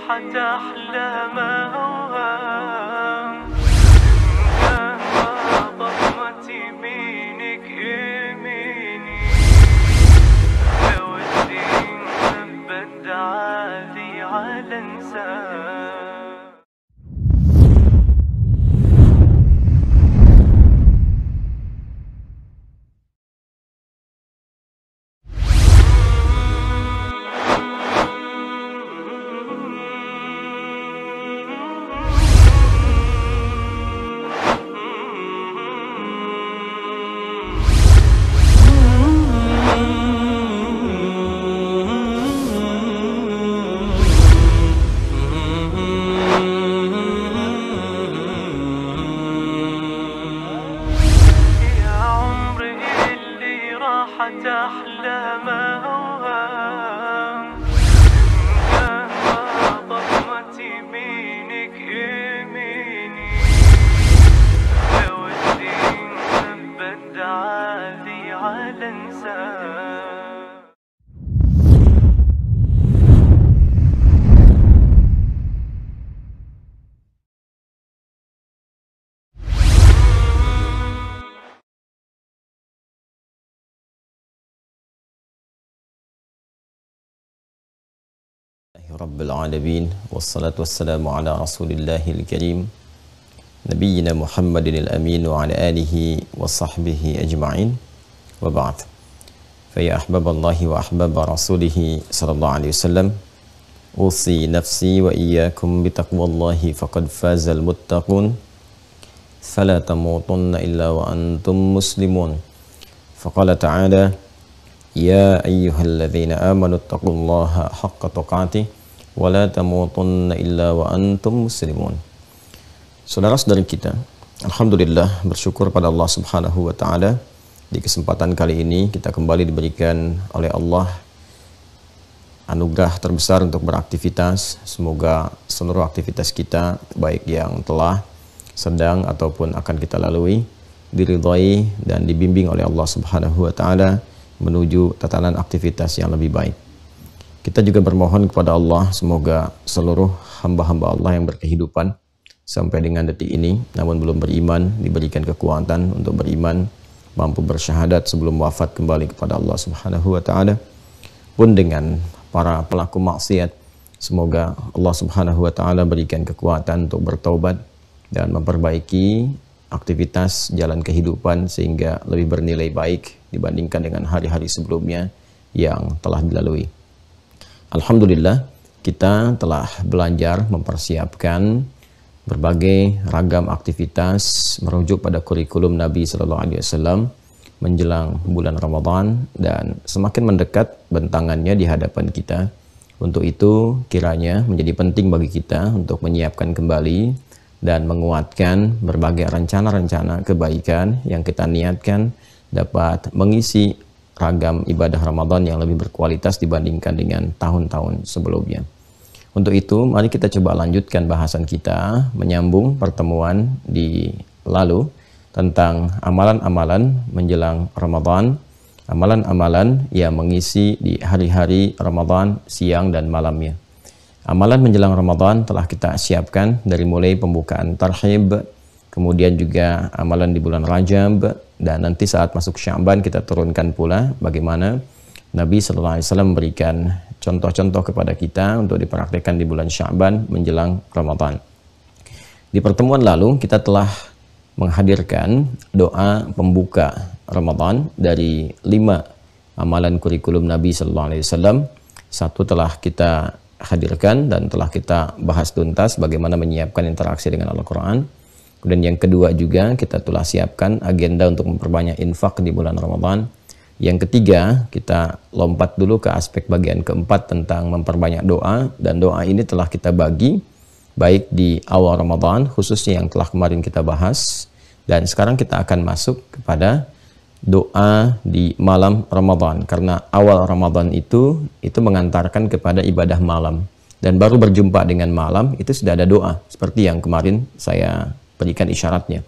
راحت أحلى ما أوهام ضمت يمينك يميني لو الدين ثبت عادي على انسان. راحت أحلى ما أوهام ضمت يمينك يميني لو الدين ثبت عادي على انسان. Rabbil alamin wassalatu wassalamu ala rasulillahil karim nabiyyina Muhammadinil amin wa ala alihi wa sahbihi ajma'in wa ba'd. Fa ya ahbaballahi wa ahbaba rasulihi sallallahu alaihi wasallam, usi nafsi wa iyyakum bitaqwallahi faqad fazal muttaqun fala tamutunna illa wa antum muslimun. Faqala ta'ala ya ayyuhalladzina amanu taqullaha haqqa tuqatih wala tamutunna illa wa antum muslimun. Saudara-saudari kita, alhamdulillah bersyukur pada Allah Subhanahu wa taala, di kesempatan kali ini kita kembali diberikan oleh Allah anugerah terbesar untuk beraktivitas. Semoga seluruh aktivitas kita, baik yang telah, sedang ataupun akan kita lalui, diridhai dan dibimbing oleh Allah Subhanahu wa taala menuju tatanan aktivitas yang lebih baik. Kita juga bermohon kepada Allah semoga seluruh hamba-hamba Allah yang berkehidupan sampai dengan detik ini namun belum beriman diberikan kekuatan untuk beriman, mampu bersyahadat sebelum wafat kembali kepada Allah Subhanahu wa taala. Pun dengan para pelaku maksiat, semoga Allah Subhanahu wa taala berikan kekuatan untuk bertaubat dan memperbaiki aktivitas jalan kehidupan sehingga lebih bernilai baik dibandingkan dengan hari-hari sebelumnya yang telah dilalui. Alhamdulillah, kita telah belajar mempersiapkan berbagai ragam aktivitas merujuk pada kurikulum Nabi Sallallahu Alaihi Wasallam menjelang bulan Ramadan dan semakin mendekat bentangannya di hadapan kita. Untuk itu kiranya menjadi penting bagi kita untuk menyiapkan kembali dan menguatkan berbagai rencana-rencana kebaikan yang kita niatkan dapat mengisi ragam ibadah Ramadan yang lebih berkualitas dibandingkan dengan tahun-tahun sebelumnya. Untuk itu, mari kita coba lanjutkan bahasan kita menyambung pertemuan di lalu tentang amalan-amalan menjelang Ramadan, amalan-amalan yang mengisi di hari-hari Ramadan siang dan malamnya. Amalan menjelang Ramadan telah kita siapkan dari mulai pembukaan tarhib, kemudian juga amalan di bulan Rajab, dan nanti saat masuk Sya'ban kita turunkan pula bagaimana Nabi Sallallahu Alaihi Wasallam memberikan contoh-contoh kepada kita untuk dipraktikkan di bulan Sya'ban menjelang Ramadan. Di pertemuan lalu kita telah menghadirkan doa pembuka Ramadan dari 5 amalan kurikulum Nabi Sallallahu Alaihi Wasallam. Satu telah kita hadirkan dan telah kita bahas tuntas bagaimana menyiapkan interaksi dengan Al-Quran. Kemudian yang kedua juga kita telah siapkan agenda untuk memperbanyak infak di bulan Ramadan. Yang ketiga kita lompat dulu ke aspek bagian keempat tentang memperbanyak doa, dan doa ini telah kita bagi baik di awal Ramadan khususnya yang telah kemarin kita bahas, dan sekarang kita akan masuk kepada doa di malam Ramadan karena awal Ramadan itu mengantarkan kepada ibadah malam, dan baru berjumpa dengan malam itu sudah ada doa seperti yang kemarin saya berikan isyaratnya.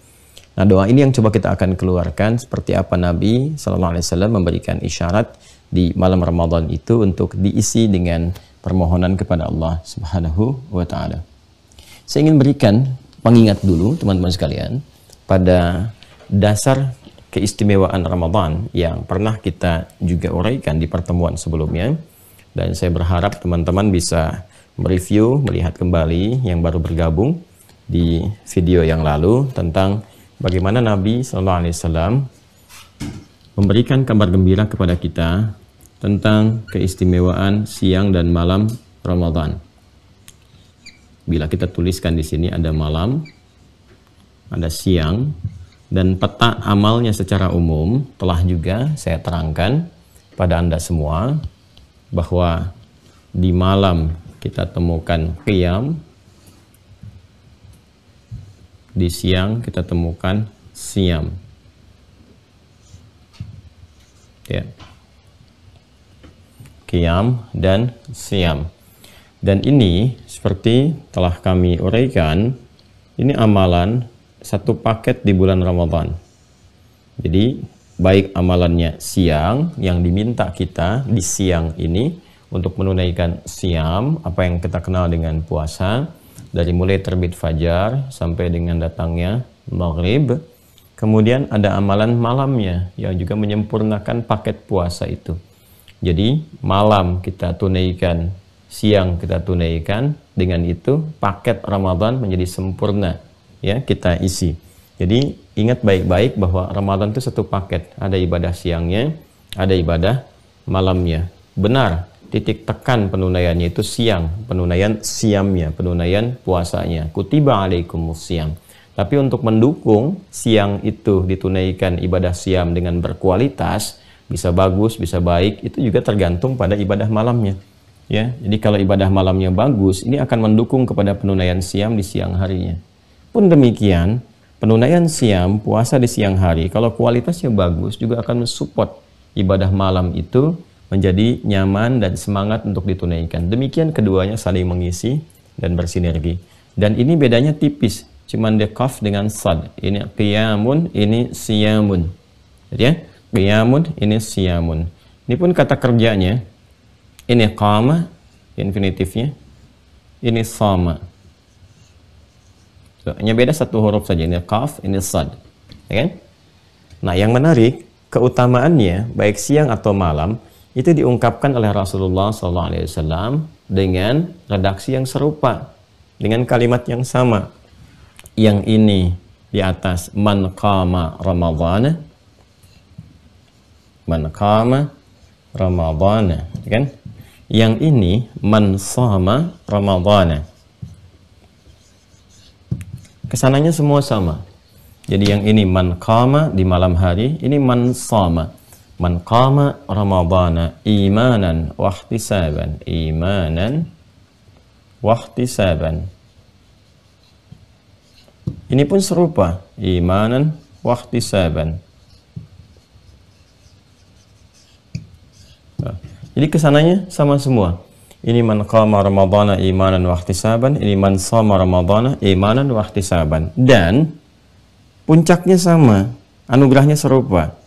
Nah, doa ini yang coba kita akan keluarkan seperti apa Nabi Sallallahu Alaihi Wasallam memberikan isyarat di malam Ramadan itu untuk diisi dengan permohonan kepada Allah Subhanahu wa taala. Saya ingin berikan pengingat dulu teman-teman sekalian pada dasar keistimewaan Ramadan yang pernah kita juga uraikan di pertemuan sebelumnya, dan saya berharap teman-teman bisa mereview, melihat kembali yang baru bergabung di video yang lalu tentang bagaimana Nabi SAW memberikan kabar gembira kepada kita tentang keistimewaan siang dan malam Ramadan. Bila kita tuliskan di sini ada malam, ada siang, dan peta amalnya secara umum telah juga saya terangkan pada Anda semua bahwa di malam kita temukan qiyam, di siang kita temukan siyam. Ya. Qiyam dan siyam. Dan ini seperti telah kami uraikan, ini amalan satu paket di bulan Ramadan. Jadi baik amalannya siang yang diminta kita di siang ini untuk menunaikan siyam, apa yang kita kenal dengan puasa, dari mulai terbit fajar sampai dengan datangnya maghrib. Kemudian ada amalan malamnya yang juga menyempurnakan paket puasa itu. Jadi malam kita tunaikan, siang kita tunaikan, dengan itu paket Ramadan menjadi sempurna, ya, kita isi. Jadi ingat baik-baik bahwa Ramadan itu satu paket, ada ibadah siangnya, ada ibadah malamnya. Benar, titik tekan penunaiannya itu siang, penunaian siyamnya, penunaian puasanya. Kutiba alaikumus siyam. Tapi untuk mendukung siang itu ditunaikan ibadah siyam dengan berkualitas, bisa bagus, bisa baik, itu juga tergantung pada ibadah malamnya. Ya, jadi kalau ibadah malamnya bagus, ini akan mendukung kepada penunaian siyam di siang harinya. Pun demikian, penunaian siyam, puasa di siang hari, kalau kualitasnya bagus, juga akan mensupport ibadah malam itu menjadi nyaman dan semangat untuk ditunaikan. Demikian keduanya saling mengisi dan bersinergi. Dan ini bedanya tipis, cuman de qaf dengan sad. Ini qiyamun, ini siyamun. Jadi ya, qiyamun, ini siyamun. Ini pun kata kerjanya, ini qama, infinitifnya, ini sama. Hanya beda satu huruf saja, ini qaf, ini sad, ya kan? Nah, yang menarik, keutamaannya baik siang atau malam itu diungkapkan oleh Rasulullah SAW dengan redaksi yang serupa, dengan kalimat yang sama. Yang ini di atas man qama ramadhana, man qama ramadhana, ya kan? Yang ini man shama ramadhana. Kesananya semua sama. Jadi yang ini man qama di malam hari, ini man shama. Man qama ramadhana imanan wa ihtisaban, imanan wa ihtisaban. Ini pun serupa, imanan wa ihtisaban. Jadi kesananya sama semua. Ini man qama ramadhana imanan wa ihtisaban, ini man shama ramadhana imanan wa ihtisaban. Dan puncaknya sama, anugerahnya serupa.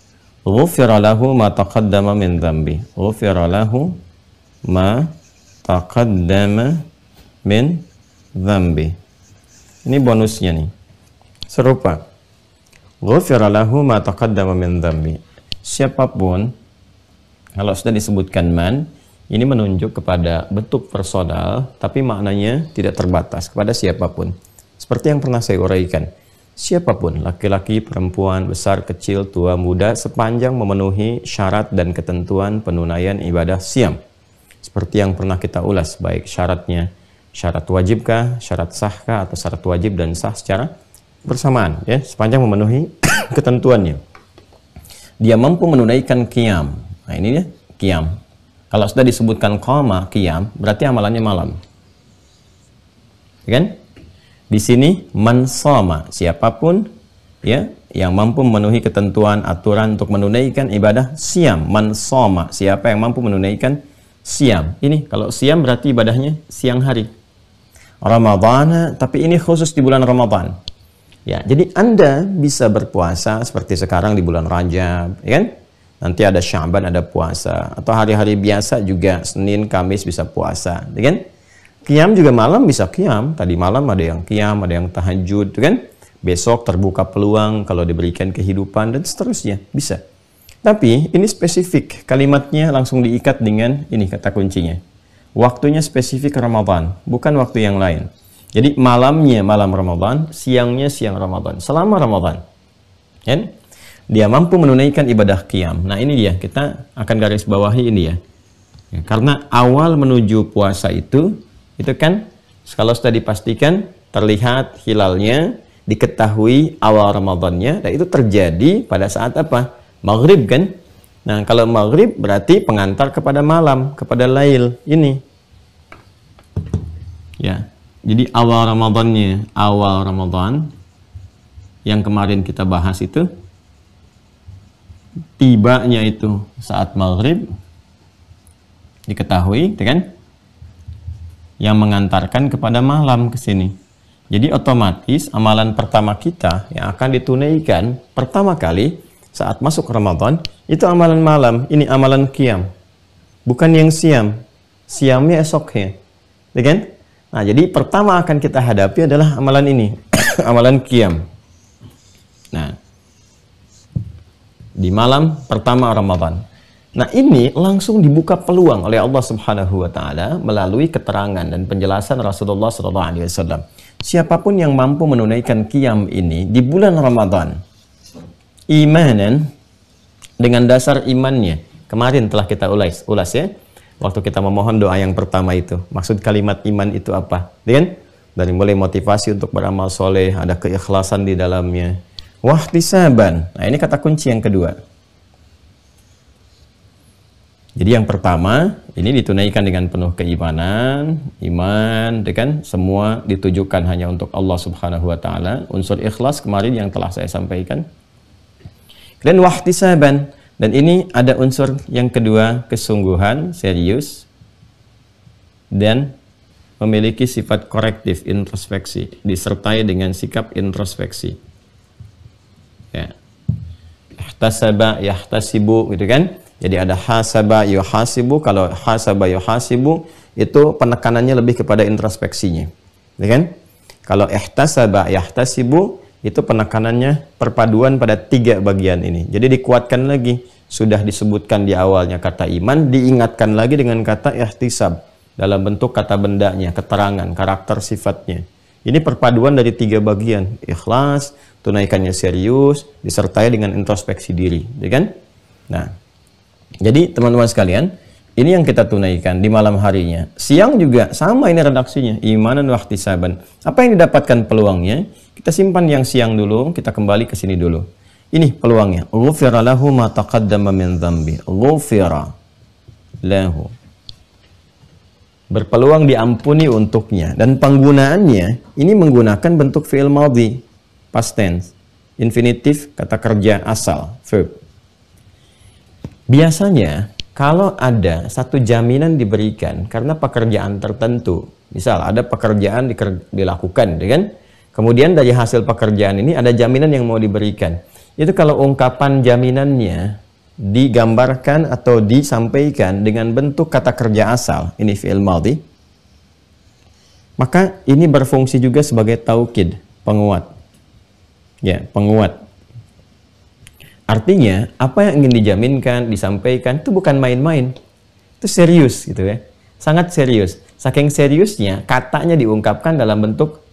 Ghufira lahu ma taqaddama min dhanbi. Ghufira lahu ma taqaddama min dhanbi. Ini bonusnya nih. Serupa. Ghufira lahu ma taqaddama min dhanbi. Siapapun, kalau sudah disebutkan man, ini menunjuk kepada bentuk personal, tapi maknanya tidak terbatas kepada siapapun. Seperti yang pernah saya uraikan. Siapapun, laki-laki, perempuan, besar, kecil, tua, muda, sepanjang memenuhi syarat dan ketentuan penunaian ibadah siyam. Seperti yang pernah kita ulas, baik syaratnya, syarat wajibkah, syarat sahkah, atau syarat wajib dan sah secara bersamaan, ya, sepanjang memenuhi ketentuannya. Dia mampu menunaikan qiyam. Nah, ini dia, qiyam. Kalau sudah disebutkan qama, qiyam, berarti amalannya malam. Ya kan? Di sini man shama, siapapun ya yang mampu memenuhi ketentuan aturan untuk menunaikan ibadah siyam. Man shama, siapa yang mampu menunaikan siyam. Ini kalau siyam berarti ibadahnya siang hari. Ramadhan, tapi ini khusus di bulan Ramadan. Ya, jadi Anda bisa berpuasa seperti sekarang di bulan Rajab, ya kan? nanti ada Sya'ban, ada puasa. Atau hari-hari biasa juga Senin, Kamis bisa puasa, kan? Qiyam juga malam bisa qiyam. Tadi malam ada yang qiyam, ada yang tahajud, kan? Besok terbuka peluang kalau diberikan kehidupan dan seterusnya, bisa. Tapi ini spesifik, kalimatnya langsung diikat dengan ini kata kuncinya. Waktunya spesifik Ramadan, bukan waktu yang lain. Jadi malamnya malam Ramadan, siangnya siang Ramadan, selama Ramadan. Kan? Dia mampu menunaikan ibadah qiyam. Nah ini dia, kita akan garis bawahi ini ya. Karena awal menuju puasa itu kan kalau sudah dipastikan terlihat hilalnya, diketahui awal Ramadannya, dan itu terjadi pada saat apa? Maghrib kan? Nah kalau maghrib berarti pengantar kepada malam, kepada lail ini. Ya, jadi awal Ramadannya, awal Ramadan yang kemarin kita bahas itu, tibanya itu saat maghrib, diketahui, kan? Yang mengantarkan kepada malam ke sini. Jadi otomatis amalan pertama kita yang akan ditunaikan pertama kali saat masuk Ramadan itu amalan malam. Ini amalan qiyam, bukan yang siam. Siamnya esoknya, kan? Nah, jadi pertama akan kita hadapi adalah amalan ini, amalan qiyam. Nah, di malam pertama Ramadan. Nah, ini langsung dibuka peluang oleh Allah Subhanahu wa taala melalui keterangan dan penjelasan Rasulullah SAW. Siapapun yang mampu menunaikan qiyam ini di bulan Ramadan, imanan, dengan dasar imannya. Kemarin telah kita ulas ya, waktu kita memohon doa yang pertama itu. Maksud kalimat iman itu apa? Kan? Dari mulai motivasi untuk beramal soleh, ada keikhlasan di dalamnya. Wahtisaban. Nah, ini kata kunci yang kedua. Jadi yang pertama, ini ditunaikan dengan penuh keimanan, iman, kan? Semua ditujukan hanya untuk Allah Subhanahu wa taala. Unsur ikhlas kemarin yang telah saya sampaikan. Dan wahtisaban, dan ini ada unsur yang kedua, kesungguhan, serius, dan memiliki sifat korektif, introspeksi, disertai dengan sikap introspeksi. Ya. Ihtasaba, yahtasibu, gitu kan? Jadi ada hasaba, yuhasibu. Kalau hasaba, yuhasibu, itu penekanannya lebih kepada introspeksinya, gitu kan? Kalau ihtasaba, yahtasibu, itu penekanannya perpaduan pada tiga bagian ini. Jadi dikuatkan lagi. Sudah disebutkan di awalnya kata iman, diingatkan lagi dengan kata ihtisab dalam bentuk kata bendanya, keterangan, karakter sifatnya. Ini perpaduan dari tiga bagian, ikhlas, tunaikannya serius, disertai dengan introspeksi diri, ya kan? Nah, jadi teman-teman sekalian, ini yang kita tunaikan di malam harinya. Siang juga sama ini redaksinya, imanan wa ihtisaban. Apa yang didapatkan peluangnya? Kita simpan yang siang dulu, kita kembali ke sini dulu. Ini peluangnya. Ghufira lahu ma taqaddama min dzambi. Ghufira lahu. Berpeluang diampuni untuknya, dan penggunaannya ini menggunakan bentuk fi'il madhi, past tense, infinitif, kata kerja asal, verb. Biasanya kalau ada satu jaminan diberikan karena pekerjaan tertentu, misal ada pekerjaan dilakukan, kan? Kemudian dari hasil pekerjaan ini ada jaminan yang mau diberikan. Itu kalau ungkapan jaminannya digambarkan atau disampaikan dengan bentuk kata kerja asal, ini fi'il madhi, maka ini berfungsi juga sebagai taukid, penguat. Ya, penguat. Artinya, apa yang ingin dijaminkan, disampaikan, itu bukan main-main. Itu serius, gitu ya. Sangat serius. Saking seriusnya, katanya diungkapkan dalam bentuk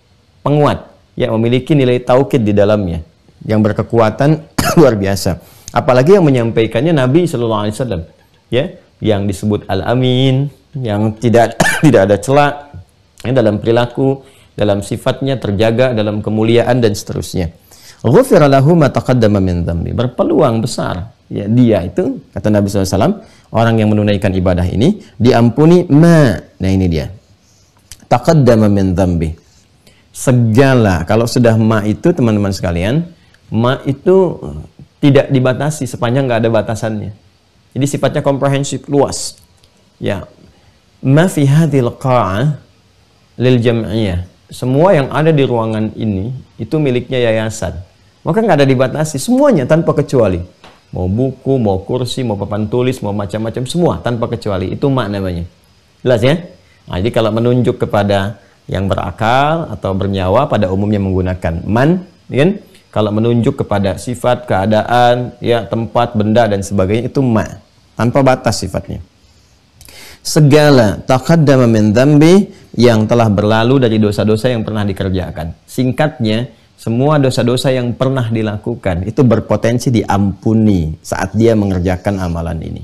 penguat, yang memiliki nilai taukid di dalamnya, yang berkekuatan luar biasa. Apalagi yang menyampaikannya Nabi SAW, ya, yang disebut Al-Amin, yang tidak ada celah ya, dalam perilaku, dalam sifatnya terjaga, dalam kemuliaan, dan seterusnya. Ghufira lahu ma taqaddama min dzambi. Berpeluang besar. Ya, dia itu, kata Nabi SAW, orang yang menunaikan ibadah ini, diampuni ma. Nah ini dia. Taqaddama min dzambi. Segala, kalau sudah ma itu teman-teman sekalian, ma itu tidak dibatasi, sepanjang nggak ada batasannya. Jadi sifatnya komprehensif, luas. Ya. Ma fi hadhil qa'ah lil jam'iyah. Semua yang ada di ruangan ini, itu miliknya yayasan. Maka nggak ada dibatasi, semuanya tanpa kecuali. mau buku, mau kursi, mau papan tulis, mau macam-macam, semua tanpa kecuali. Itu ma namanya. Jelas ya? Nah, jadi kalau menunjuk kepada yang berakal atau bernyawa pada umumnya menggunakan man, kan? Kalau menunjuk kepada sifat, keadaan, ya tempat, benda dan sebagainya itu ma, tanpa batas sifatnya. Segala taqaddama min dzambi, yang telah berlalu dari dosa-dosa yang pernah dikerjakan. Singkatnya, semua dosa-dosa yang pernah dilakukan itu berpotensi diampuni saat dia mengerjakan amalan ini.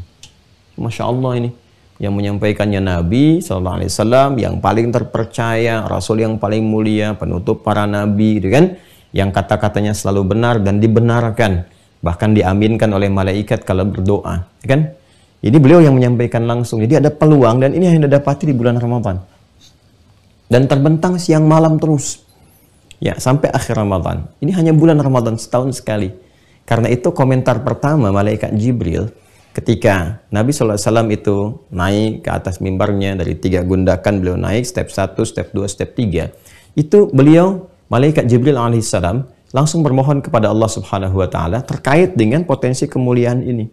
Masya Allah, ini yang menyampaikannya Nabi SAW, yang paling terpercaya, Rasul yang paling mulia, penutup para nabi, gitu kan? Yang kata-katanya selalu benar dan dibenarkan, bahkan diaminkan oleh malaikat kalau berdoa, kan? Ini beliau yang menyampaikan langsung. Jadi ada peluang, dan ini yang didapati di bulan Ramadan. Dan terbentang siang malam terus. Ya, sampai akhir Ramadan. Ini hanya bulan Ramadan, setahun sekali. Karena itu komentar pertama malaikat Jibril ketika Nabi SAW itu naik ke atas mimbarnya dari 3 gundakan, beliau naik step 1, step 2, step 3. Itu beliau, malaikat Jibril alaihissalam, langsung bermohon kepada Allah Subhanahu wa taala terkait dengan potensi kemuliaan ini.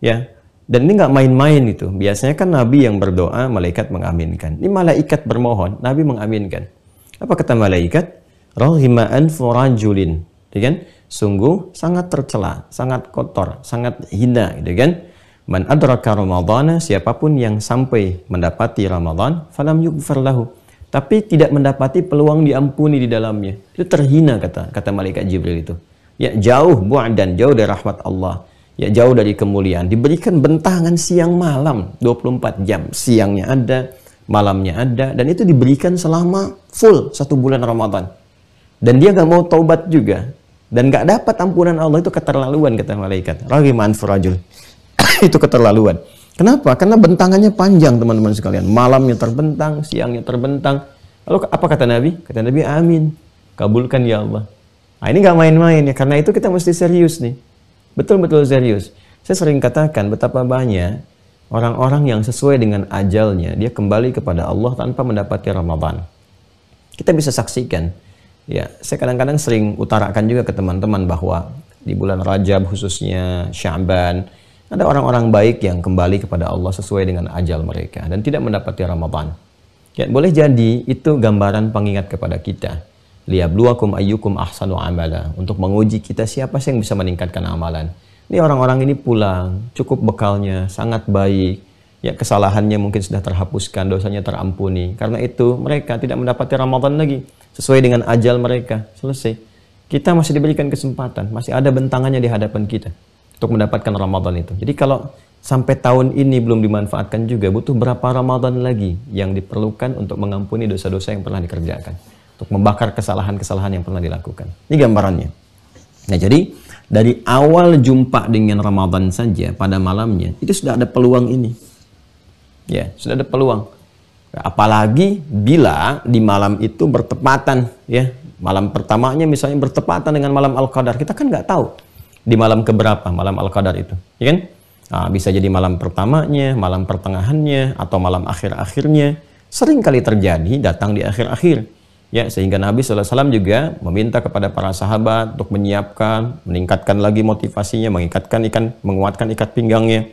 Ya. Dan ini nggak main-main itu. Biasanya kan Nabi yang berdoa, malaikat mengaminkan. Ini malaikat bermohon, Nabi mengaminkan. Apa kata malaikat? Rahima anfu rajulin. Kan? Sungguh sangat tercela, sangat kotor, sangat hina, gitu kan? Man adraka Ramadhana, siapapun yang sampai mendapati Ramadan, falam yughfar lahu, tapi tidak mendapati peluang diampuni di dalamnya. Itu terhina, kata malaikat Jibril itu. Ya, jauh bu'dan, jauh dari rahmat Allah. Ya, jauh dari kemuliaan. Diberikan bentangan siang malam 24 jam. Siangnya ada, malamnya ada, dan itu diberikan selama full 1 bulan Ramadan. Dan dia nggak mau taubat juga, dan nggak dapat ampunan Allah. Itu keterlaluan, kata malaikat. Raghima anfu rajul. Itu keterlaluan. Kenapa? Karena bentangannya panjang, teman-teman sekalian. Malamnya terbentang, siangnya terbentang. Lalu apa kata Nabi? Kata Nabi, amin, kabulkan ya Allah. Nah, ini nggak main-main ya. Karena itu kita mesti serius nih. Betul-betul serius. Saya sering katakan betapa banyak orang-orang yang sesuai dengan ajalnya, dia kembali kepada Allah tanpa mendapati Ramadan. Kita bisa saksikan. Ya, saya kadang-kadang sering utarakan juga ke teman-teman bahwa di bulan Rajab khususnya, Sya'ban, ada orang-orang baik yang kembali kepada Allah sesuai dengan ajal mereka dan tidak mendapati Ramadan. Ya, boleh jadi itu gambaran pengingat kepada kita. Liyabluwakum ayyukum ahsanu amala, untuk menguji kita siapa sih yang bisa meningkatkan amalan. Ini orang-orang ini pulang, cukup bekalnya, sangat baik. Ya, kesalahannya mungkin sudah terhapuskan, dosanya terampuni. Karena itu mereka tidak mendapati Ramadan lagi sesuai dengan ajal mereka. Selesai. Kita masih diberikan kesempatan, masih ada bentangannya di hadapan kita untuk mendapatkan Ramadan itu. Jadi kalau sampai tahun ini belum dimanfaatkan juga, butuh berapa Ramadan lagi yang diperlukan untuk mengampuni dosa-dosa yang pernah dikerjakan, untuk membakar kesalahan-kesalahan yang pernah dilakukan. Ini gambarannya. Nah, jadi dari awal jumpa dengan Ramadan saja pada malamnya itu sudah ada peluang ini. Ya, sudah ada peluang. Apalagi bila di malam itu bertepatan, ya, malam pertamanya misalnya bertepatan dengan malam Al-Qadar. Kita kan nggak tahu di malam keberapa malam Al-Qadar itu, ya kan? Nah, bisa jadi malam pertamanya, malam pertengahannya, atau malam akhir-akhirnya. Sering kali terjadi datang di akhir-akhir. Ya, sehingga Nabi SAW juga meminta kepada para sahabat untuk menyiapkan, meningkatkan lagi motivasinya, menguatkan ikat pinggangnya,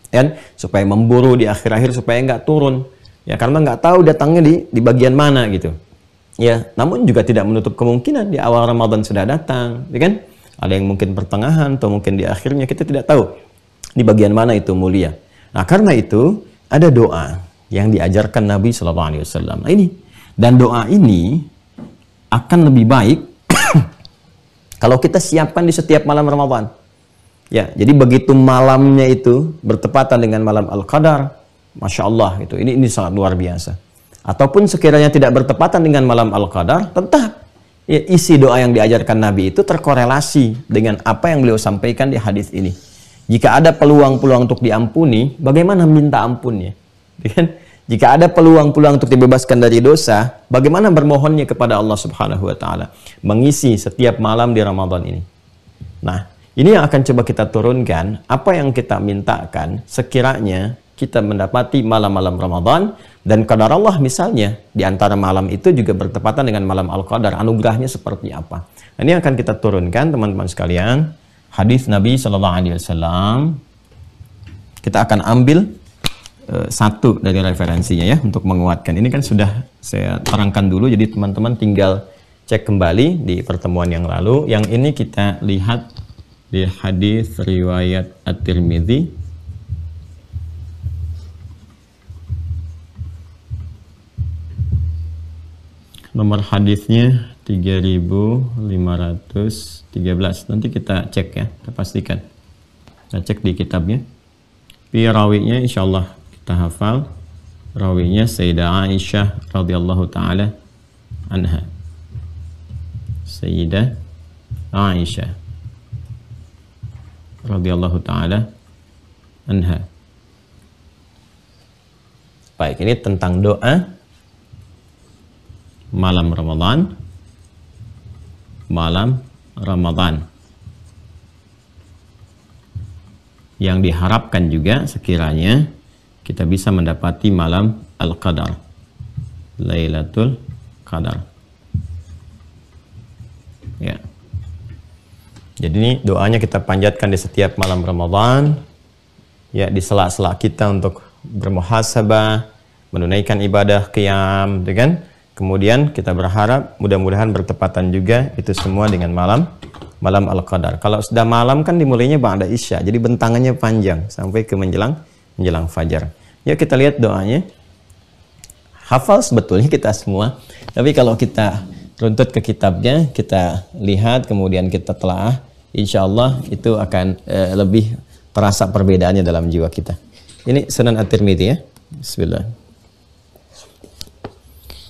dan supaya memburu di akhir-akhir supaya nggak turun. Ya, karena nggak tahu datangnya di bagian mana gitu. Ya, namun juga tidak menutup kemungkinan di awal Ramadan sudah datang, ya kan? Ada yang mungkin pertengahan atau mungkin di akhirnya, kita tidak tahu di bagian mana itu mulia. Nah, karena itu ada doa yang diajarkan Nabi SAW. Nah, ini. Dan doa ini akan lebih baik kalau kita siapkan di setiap malam Ramadan. Ya, jadi begitu malamnya itu bertepatan dengan malam Al-Qadar, Masya Allah, itu ini sangat luar biasa. Ataupun sekiranya tidak bertepatan dengan malam Al-Qadar, tetap ya, isi doa yang diajarkan Nabi itu terkorelasi dengan apa yang beliau sampaikan di hadis ini. Jika ada peluang-peluang untuk diampuni, bagaimana minta ampunnya? Jika ada peluang-peluang untuk dibebaskan dari dosa, bagaimana bermohonnya kepada Allah Subhanahu wa taala, mengisi setiap malam di Ramadan ini. Nah, ini yang akan coba kita turunkan, apa yang kita mintakan sekiranya kita mendapati malam-malam Ramadan, dan qadar Allah misalnya di antara malam itu juga bertepatan dengan malam Al-Qadar, anugerahnya seperti apa. Nah, ini akan kita turunkan teman-teman sekalian. hadis Nabi Shallallahu Alaihi Wasallam. Kita akan ambil satu dari referensinya ya untuk menguatkan. Ini kan sudah saya terangkan dulu, jadi teman-teman tinggal cek kembali di pertemuan yang lalu. Yang ini kita lihat di hadis riwayat At-Tirmidzi nomor hadisnya 3513. Nanti kita cek ya, kita pastikan. Kita cek di kitabnya. Rawinya insyaallah kita hafal. Rawinya Sayyidah Aisyah radhiyallahu taala anha. Sayyidah Aisyah radhiyallahu taala anha. Baik, ini tentang doa malam Ramadan. Malam Ramadan. Yang diharapkan juga sekiranya kita bisa mendapati malam Al-Qadar, Lailatul Qadar. Ya. Jadi ini doanya kita panjatkan di setiap malam Ramadan. Ya, di sela-sela kita untuk bermuhasabah, menunaikan ibadah qiyam, kan? Kemudian kita berharap mudah-mudahan bertepatan juga itu semua dengan malam Al-Qadar. Kalau sudah malam kan dimulainya ba'da Isya, jadi bentangannya panjang sampai ke menjelang fajar. Ya, kita lihat doanya. Hafal sebetulnya kita semua, tapi kalau kita runtut ke kitabnya, kita lihat kemudian kita telaah, insya Allah itu akan lebih terasa perbedaannya dalam jiwa kita. Ini Sunan At-Tirmidzi ya. Bismillah.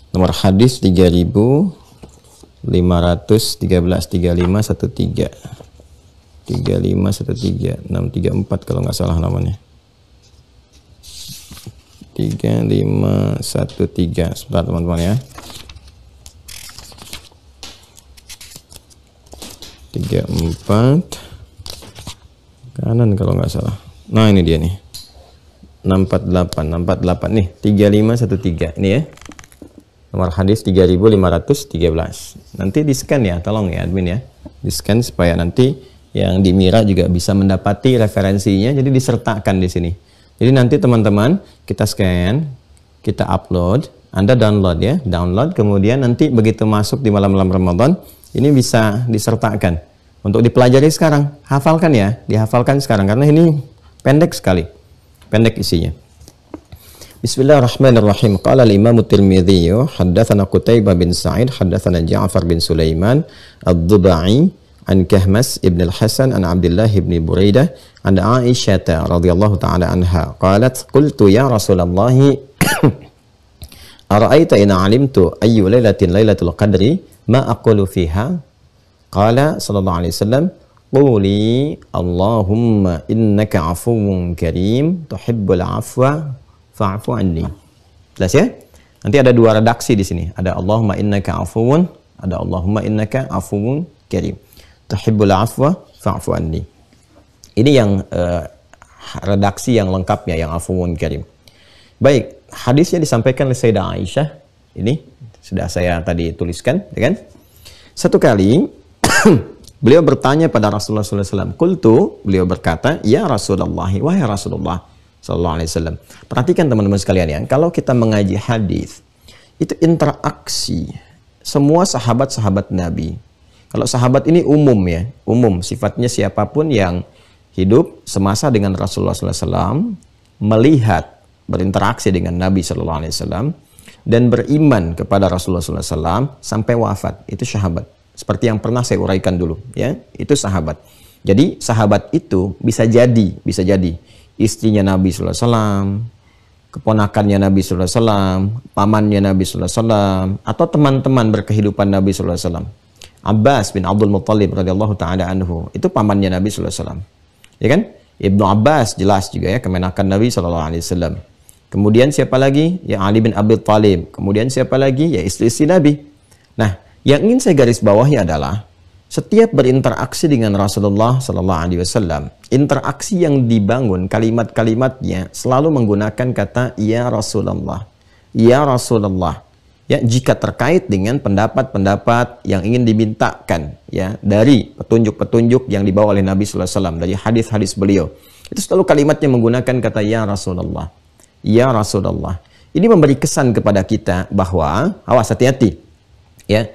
Nomor hadis 3513 634 kalau nggak salah namanya. 3513. Sebentar teman-teman ya. 34 kanan kalau nggak salah. Nah, ini dia nih. 648 nih. 3513 ini ya. Nomor hadis 3513. Nanti di-scan ya, tolong ya admin ya. Di-scan supaya nanti yang di Mira juga bisa mendapati referensinya, jadi disertakan di sini. Jadi nanti teman-teman kita scan, kita upload, Anda download ya, download, kemudian nanti begitu masuk di malam-malam Ramadan, ini bisa disertakan. Untuk dipelajari sekarang, hafalkan ya, dihafalkan sekarang karena ini pendek sekali. Pendek isinya. Bismillahirrahmanirrahim. Qala al-Imam At-Tirmidzi, haddatsana Qutaibah bin Sa'id, haddatsana Ja'far bin Sulaiman ad-Dubai an Kahmas ibn al-Hasan an Abdullah ibn Buraidah an Aisyah radhiyallahu ta'ala anha qalat qultu ya Rasulullah ara'aita in 'alimtu ayyu lailatin lailatul qadri ma aqulu fiha qala sallallahu alaihi wasallam quli Allahumma innaka 'afuwwun karim tuhibbul 'afwa fa'fu anni. Jelas ya? Nanti ada dua redaksi di sini. Ada Allahumma innaka 'afuwwun, ada Allahumma innaka 'afuwwun karim. Tuhibbul 'afwa fa'fu anni. Ini yang redaksi yang lengkapnya, yang 'afuwwun karim. Baik, hadisnya disampaikan oleh Sayyidah Aisyah. Ini sudah saya tadi tuliskan, ya kan? Satu kali beliau bertanya pada Rasulullah SAW. Qultu, beliau berkata, ya Rasulullah, wahai Rasulullah Sallallahu Alaihi Wasallam. Perhatikan teman-teman sekalian ya, kalau kita mengaji hadis itu interaksi semua sahabat-sahabat Nabi. Kalau sahabat ini umum ya, umum sifatnya siapapun yang hidup semasa dengan Rasulullah SAW, melihat, berinteraksi dengan Nabi Sallallahu Alaihi Wasallam dan beriman kepada Rasulullah SAW sampai wafat, itu sahabat. Seperti yang pernah saya uraikan dulu ya, itu sahabat. Jadi sahabat itu bisa jadi istrinya Nabi Sallallahu Alaihi Wasallam, keponakannya Nabi Sallallahu Alaihi Wasallam, pamannya Nabi Sallallahu Alaihi Wasallam, atau teman-teman berkehidupan Nabi Sallallahu Alaihi Wasallam. Abbas bin Abdul Muttalib radhiyallahu taala anhu, itu pamannya Nabi Sallallahu Alaihi Wasallam. Ya kan? Ibnu Abbas jelas juga ya, kemenakan Nabi Sallallahu Alaihi Wasallam. Kemudian siapa lagi? Ya Ali bin Abi Thalib. Kemudian siapa lagi? Ya istri-istri Nabi. Nah, yang ingin saya garis bawahi adalah setiap berinteraksi dengan Rasulullah Sallallahu Alaihi Wasallam, interaksi yang dibangun kalimat-kalimatnya selalu menggunakan kata ya Rasulullah, ya Rasulullah, ya jika terkait dengan pendapat-pendapat yang ingin dimintakan ya dari petunjuk-petunjuk yang dibawa oleh Nabi sallallahu alaihi wasallam dari hadis-hadis beliau. Itu selalu kalimatnya menggunakan kata ya Rasulullah. Ya Rasulullah. Ini memberi kesan kepada kita bahwa awas hati-hati. Ya.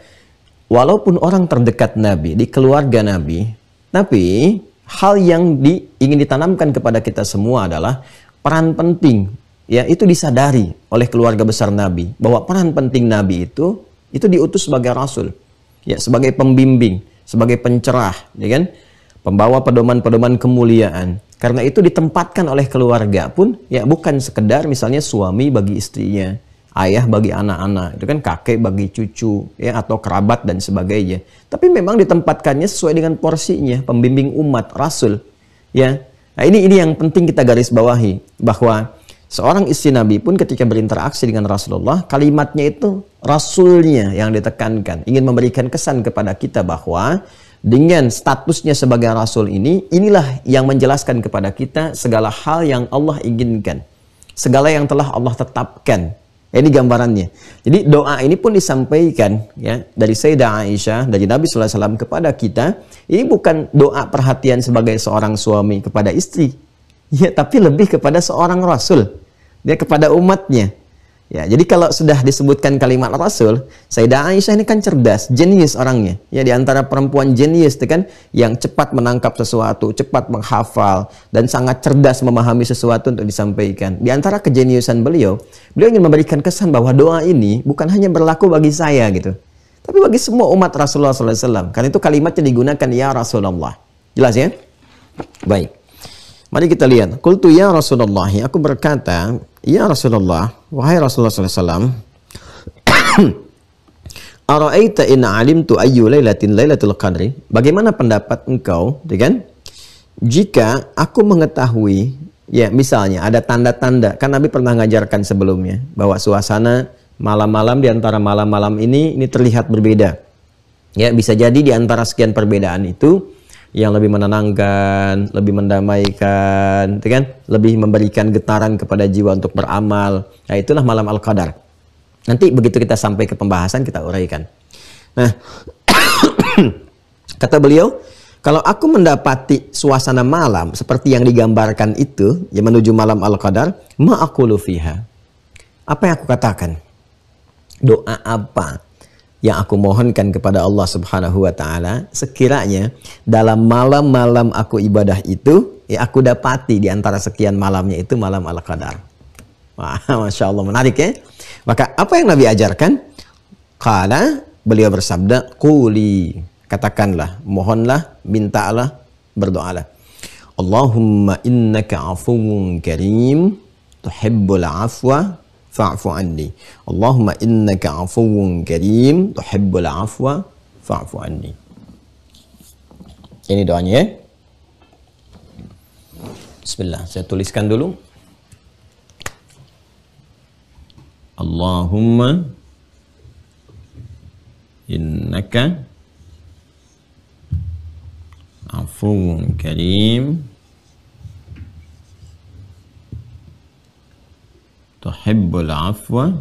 Walaupun orang terdekat Nabi, di keluarga Nabi, tapi hal yang ingin ditanamkan kepada kita semua adalah peran penting. Ya, itu disadari oleh keluarga besar Nabi bahwa peran penting Nabi itu diutus sebagai rasul. Ya, sebagai pembimbing, sebagai pencerah, ya kan? Pembawa pedoman-pedoman kemuliaan. Karena itu ditempatkan oleh keluarga pun ya bukan sekedar misalnya suami bagi istrinya, ayah bagi anak-anak, itu kan kakek bagi cucu ya atau kerabat dan sebagainya. Tapi memang ditempatkannya sesuai dengan porsinya, pembimbing umat, rasul. Ya. Nah, ini yang penting kita garis bawahi bahwa seorang istri Nabi pun ketika berinteraksi dengan Rasulullah, kalimatnya itu rasulnya yang ditekankan, ingin memberikan kesan kepada kita bahwa dengan statusnya sebagai rasul inilah yang menjelaskan kepada kita segala hal yang Allah inginkan. Segala yang telah Allah tetapkan. Ini gambarannya. Jadi doa ini pun disampaikan ya dari Sayyidah Aisyah, dari Nabi sallallahu alaihi wasallam kepada kita. Ini bukan doa perhatian sebagai seorang suami kepada istri. Ya, tapi lebih kepada seorang rasul. Dia kepada umatnya. Ya, jadi kalau sudah disebutkan kalimat Rasul, Sayyidah Aisyah ini kan cerdas, jenius orangnya. Ya, di antara perempuan jenius itu kan yang cepat menangkap sesuatu, cepat menghafal dan sangat cerdas memahami sesuatu untuk disampaikan. Di antara kejeniusan beliau ingin memberikan kesan bahwa doa ini bukan hanya berlaku bagi saya gitu, tapi bagi semua umat Rasulullah SAW. Karena itu kalimatnya digunakan ya Rasulullah. Jelas ya? Baik. Mari kita lihat. Qultu ya Rasulullah, aku berkata, ya Rasulullah, wahai Rasulullah SAW, ara'aita in alimtu ayyu lailatin lailatul qadri? Bagaimana pendapat engkau, kan? Jika aku mengetahui, ya misalnya ada tanda-tanda, kan Nabi pernah ngajarkan sebelumnya, bahwa suasana malam-malam di antara malam-malam ini terlihat berbeda. Ya, bisa jadi di antara sekian perbedaan itu, yang lebih menenangkan, lebih mendamaikan, kan? Lebih memberikan getaran kepada jiwa untuk beramal. Nah, itulah malam Al-Qadar. Nanti begitu kita sampai ke pembahasan, kita uraikan. Nah, kata beliau, kalau aku mendapati suasana malam seperti yang digambarkan itu, yang menuju malam Al-Qadar, ma'akulu fiha. Apa yang aku katakan? Doa apa yang aku mohonkan kepada Allah Subhanahu wa Ta'ala, sekiranya dalam malam-malam aku ibadah itu, ya aku dapati di antara sekian malamnya itu malam Al-Qadar. Wah, Masya Allah, menarik ya. Maka apa yang Nabi ajarkan? Qala, beliau bersabda, quli, katakanlah, mohonlah, mintalah, berdoalah. Allahumma innaka afuwun karim, tuhibbul afwa, fa'fu anni. Allahumma innaka afuwun karim tuhibbul afwa fa'fu anni. Ini doanya ya. Bismillah, saya tuliskan dulu. Allahumma innaka afuwun karim tuhibbul afwa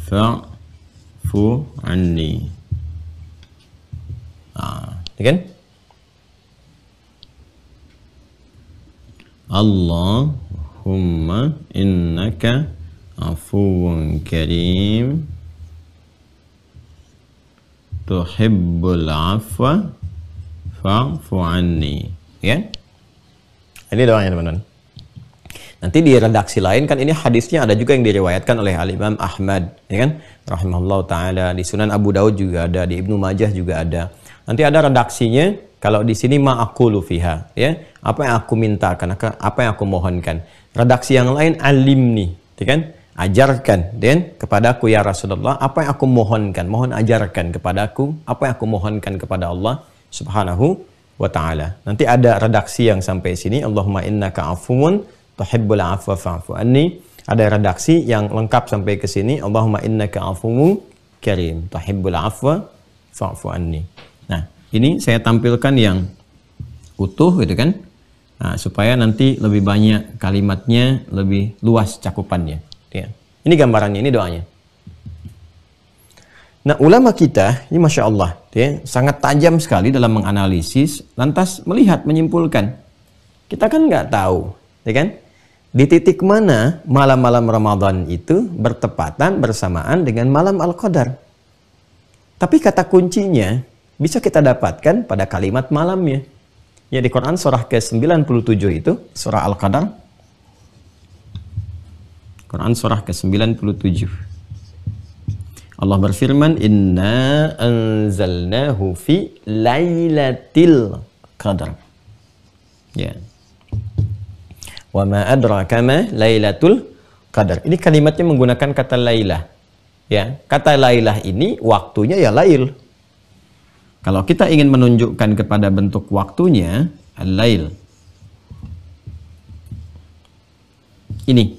fa'fu anni. Kan? Allahumma innaka afuwun karim tuhibbul afwa fa'fu anni. Ya? Ini doanya teman-teman. Nanti di redaksi lain kan ini hadisnya ada juga yang diriwayatkan oleh Al-Imam Ahmad, ya kan? Rahimahullah ta'ala. Di Sunan Abu Daud juga ada, di Ibnu Majah juga ada. Nanti ada redaksinya, kalau di sini ma'akulu fiha, ya. Apa yang aku mintakan, apa yang aku mohonkan. Redaksi yang lain alimni, ya kan? Ajarkan, dan kepadaku ya Rasulullah, apa yang aku mohonkan, mohon ajarkan kepadaku, apa yang aku mohonkan kepada Allah Subhanahu wa ta'ala. Nanti ada redaksi yang sampai sini, Allahumma innaka afuwun tuhibbul afwa fa'fu anni. Ada redaksi yang lengkap sampai ke sini, Allahumma innaka afuwun karim tuhibbul afwa fa'fu anni. Nah, ini saya tampilkan yang utuh gitu kan. Nah, supaya nanti lebih banyak kalimatnya, lebih luas cakupannya. Ya. Ini gambarannya, ini doanya. Nah, ulama kita, ini Masya Allah, ya, sangat tajam sekali dalam menganalisis, lantas melihat, menyimpulkan. Kita kan nggak tahu, ya kan? Di titik mana malam-malam Ramadan itu bertepatan bersamaan dengan malam Al-Qadar. Tapi kata kuncinya bisa kita dapatkan pada kalimat malamnya. Ya, di Quran surah ke-97 itu, surah Al-Qadar. Quran surah ke-97. Allah berfirman, "Inna anzalnahu fi lailatul qadar." Ya. Wa ma adraka ma lailatul qadar. Ini kalimatnya menggunakan kata lailah. Ya, kata lailah ini waktunya ya lail. Kalau kita ingin menunjukkan kepada bentuk waktunya, al-lail. Ini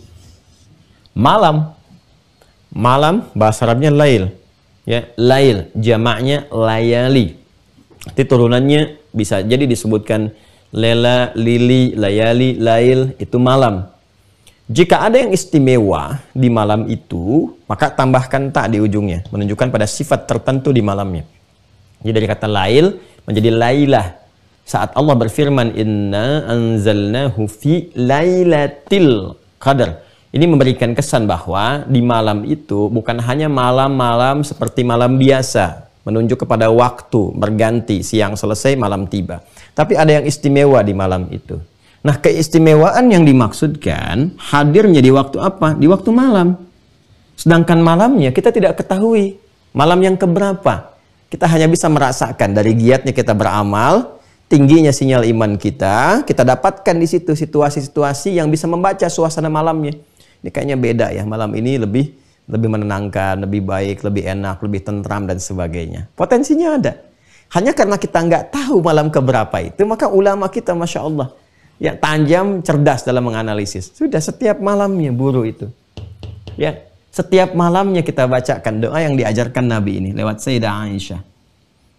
malam. Malam bahasa Arabnya lail. Ya, lail jamaknya layali. Itu turunannya bisa jadi disebutkan lela, lili, layali, lail, itu malam. Jika ada yang istimewa di malam itu, maka tambahkan ta di ujungnya, menunjukkan pada sifat tertentu di malamnya. Jadi dari kata lail menjadi lailah. Saat Allah berfirman, "Inna anzalnahu fi lailatil qadar." Ini memberikan kesan bahwa di malam itu bukan hanya malam-malam seperti malam biasa, menunjuk kepada waktu berganti, siang selesai, malam tiba. Tapi ada yang istimewa di malam itu. Nah, keistimewaan yang dimaksudkan hadirnya di waktu apa? Di waktu malam. Sedangkan malamnya kita tidak ketahui. Malam yang keberapa? Kita hanya bisa merasakan dari giatnya kita beramal, tingginya sinyal iman kita dapatkan di situ situasi-situasi yang bisa membaca suasana malamnya. Ini kayaknya beda ya, malam ini lebih menenangkan, lebih baik, lebih enak, lebih tentram dan sebagainya. Potensinya ada. Hanya karena kita nggak tahu malam keberapa itu, maka ulama kita Masya Allah ya tajam, cerdas dalam menganalisis. Sudah setiap malamnya buru itu. Ya, setiap malamnya kita bacakan doa yang diajarkan Nabi ini lewat Sayyidah Aisyah.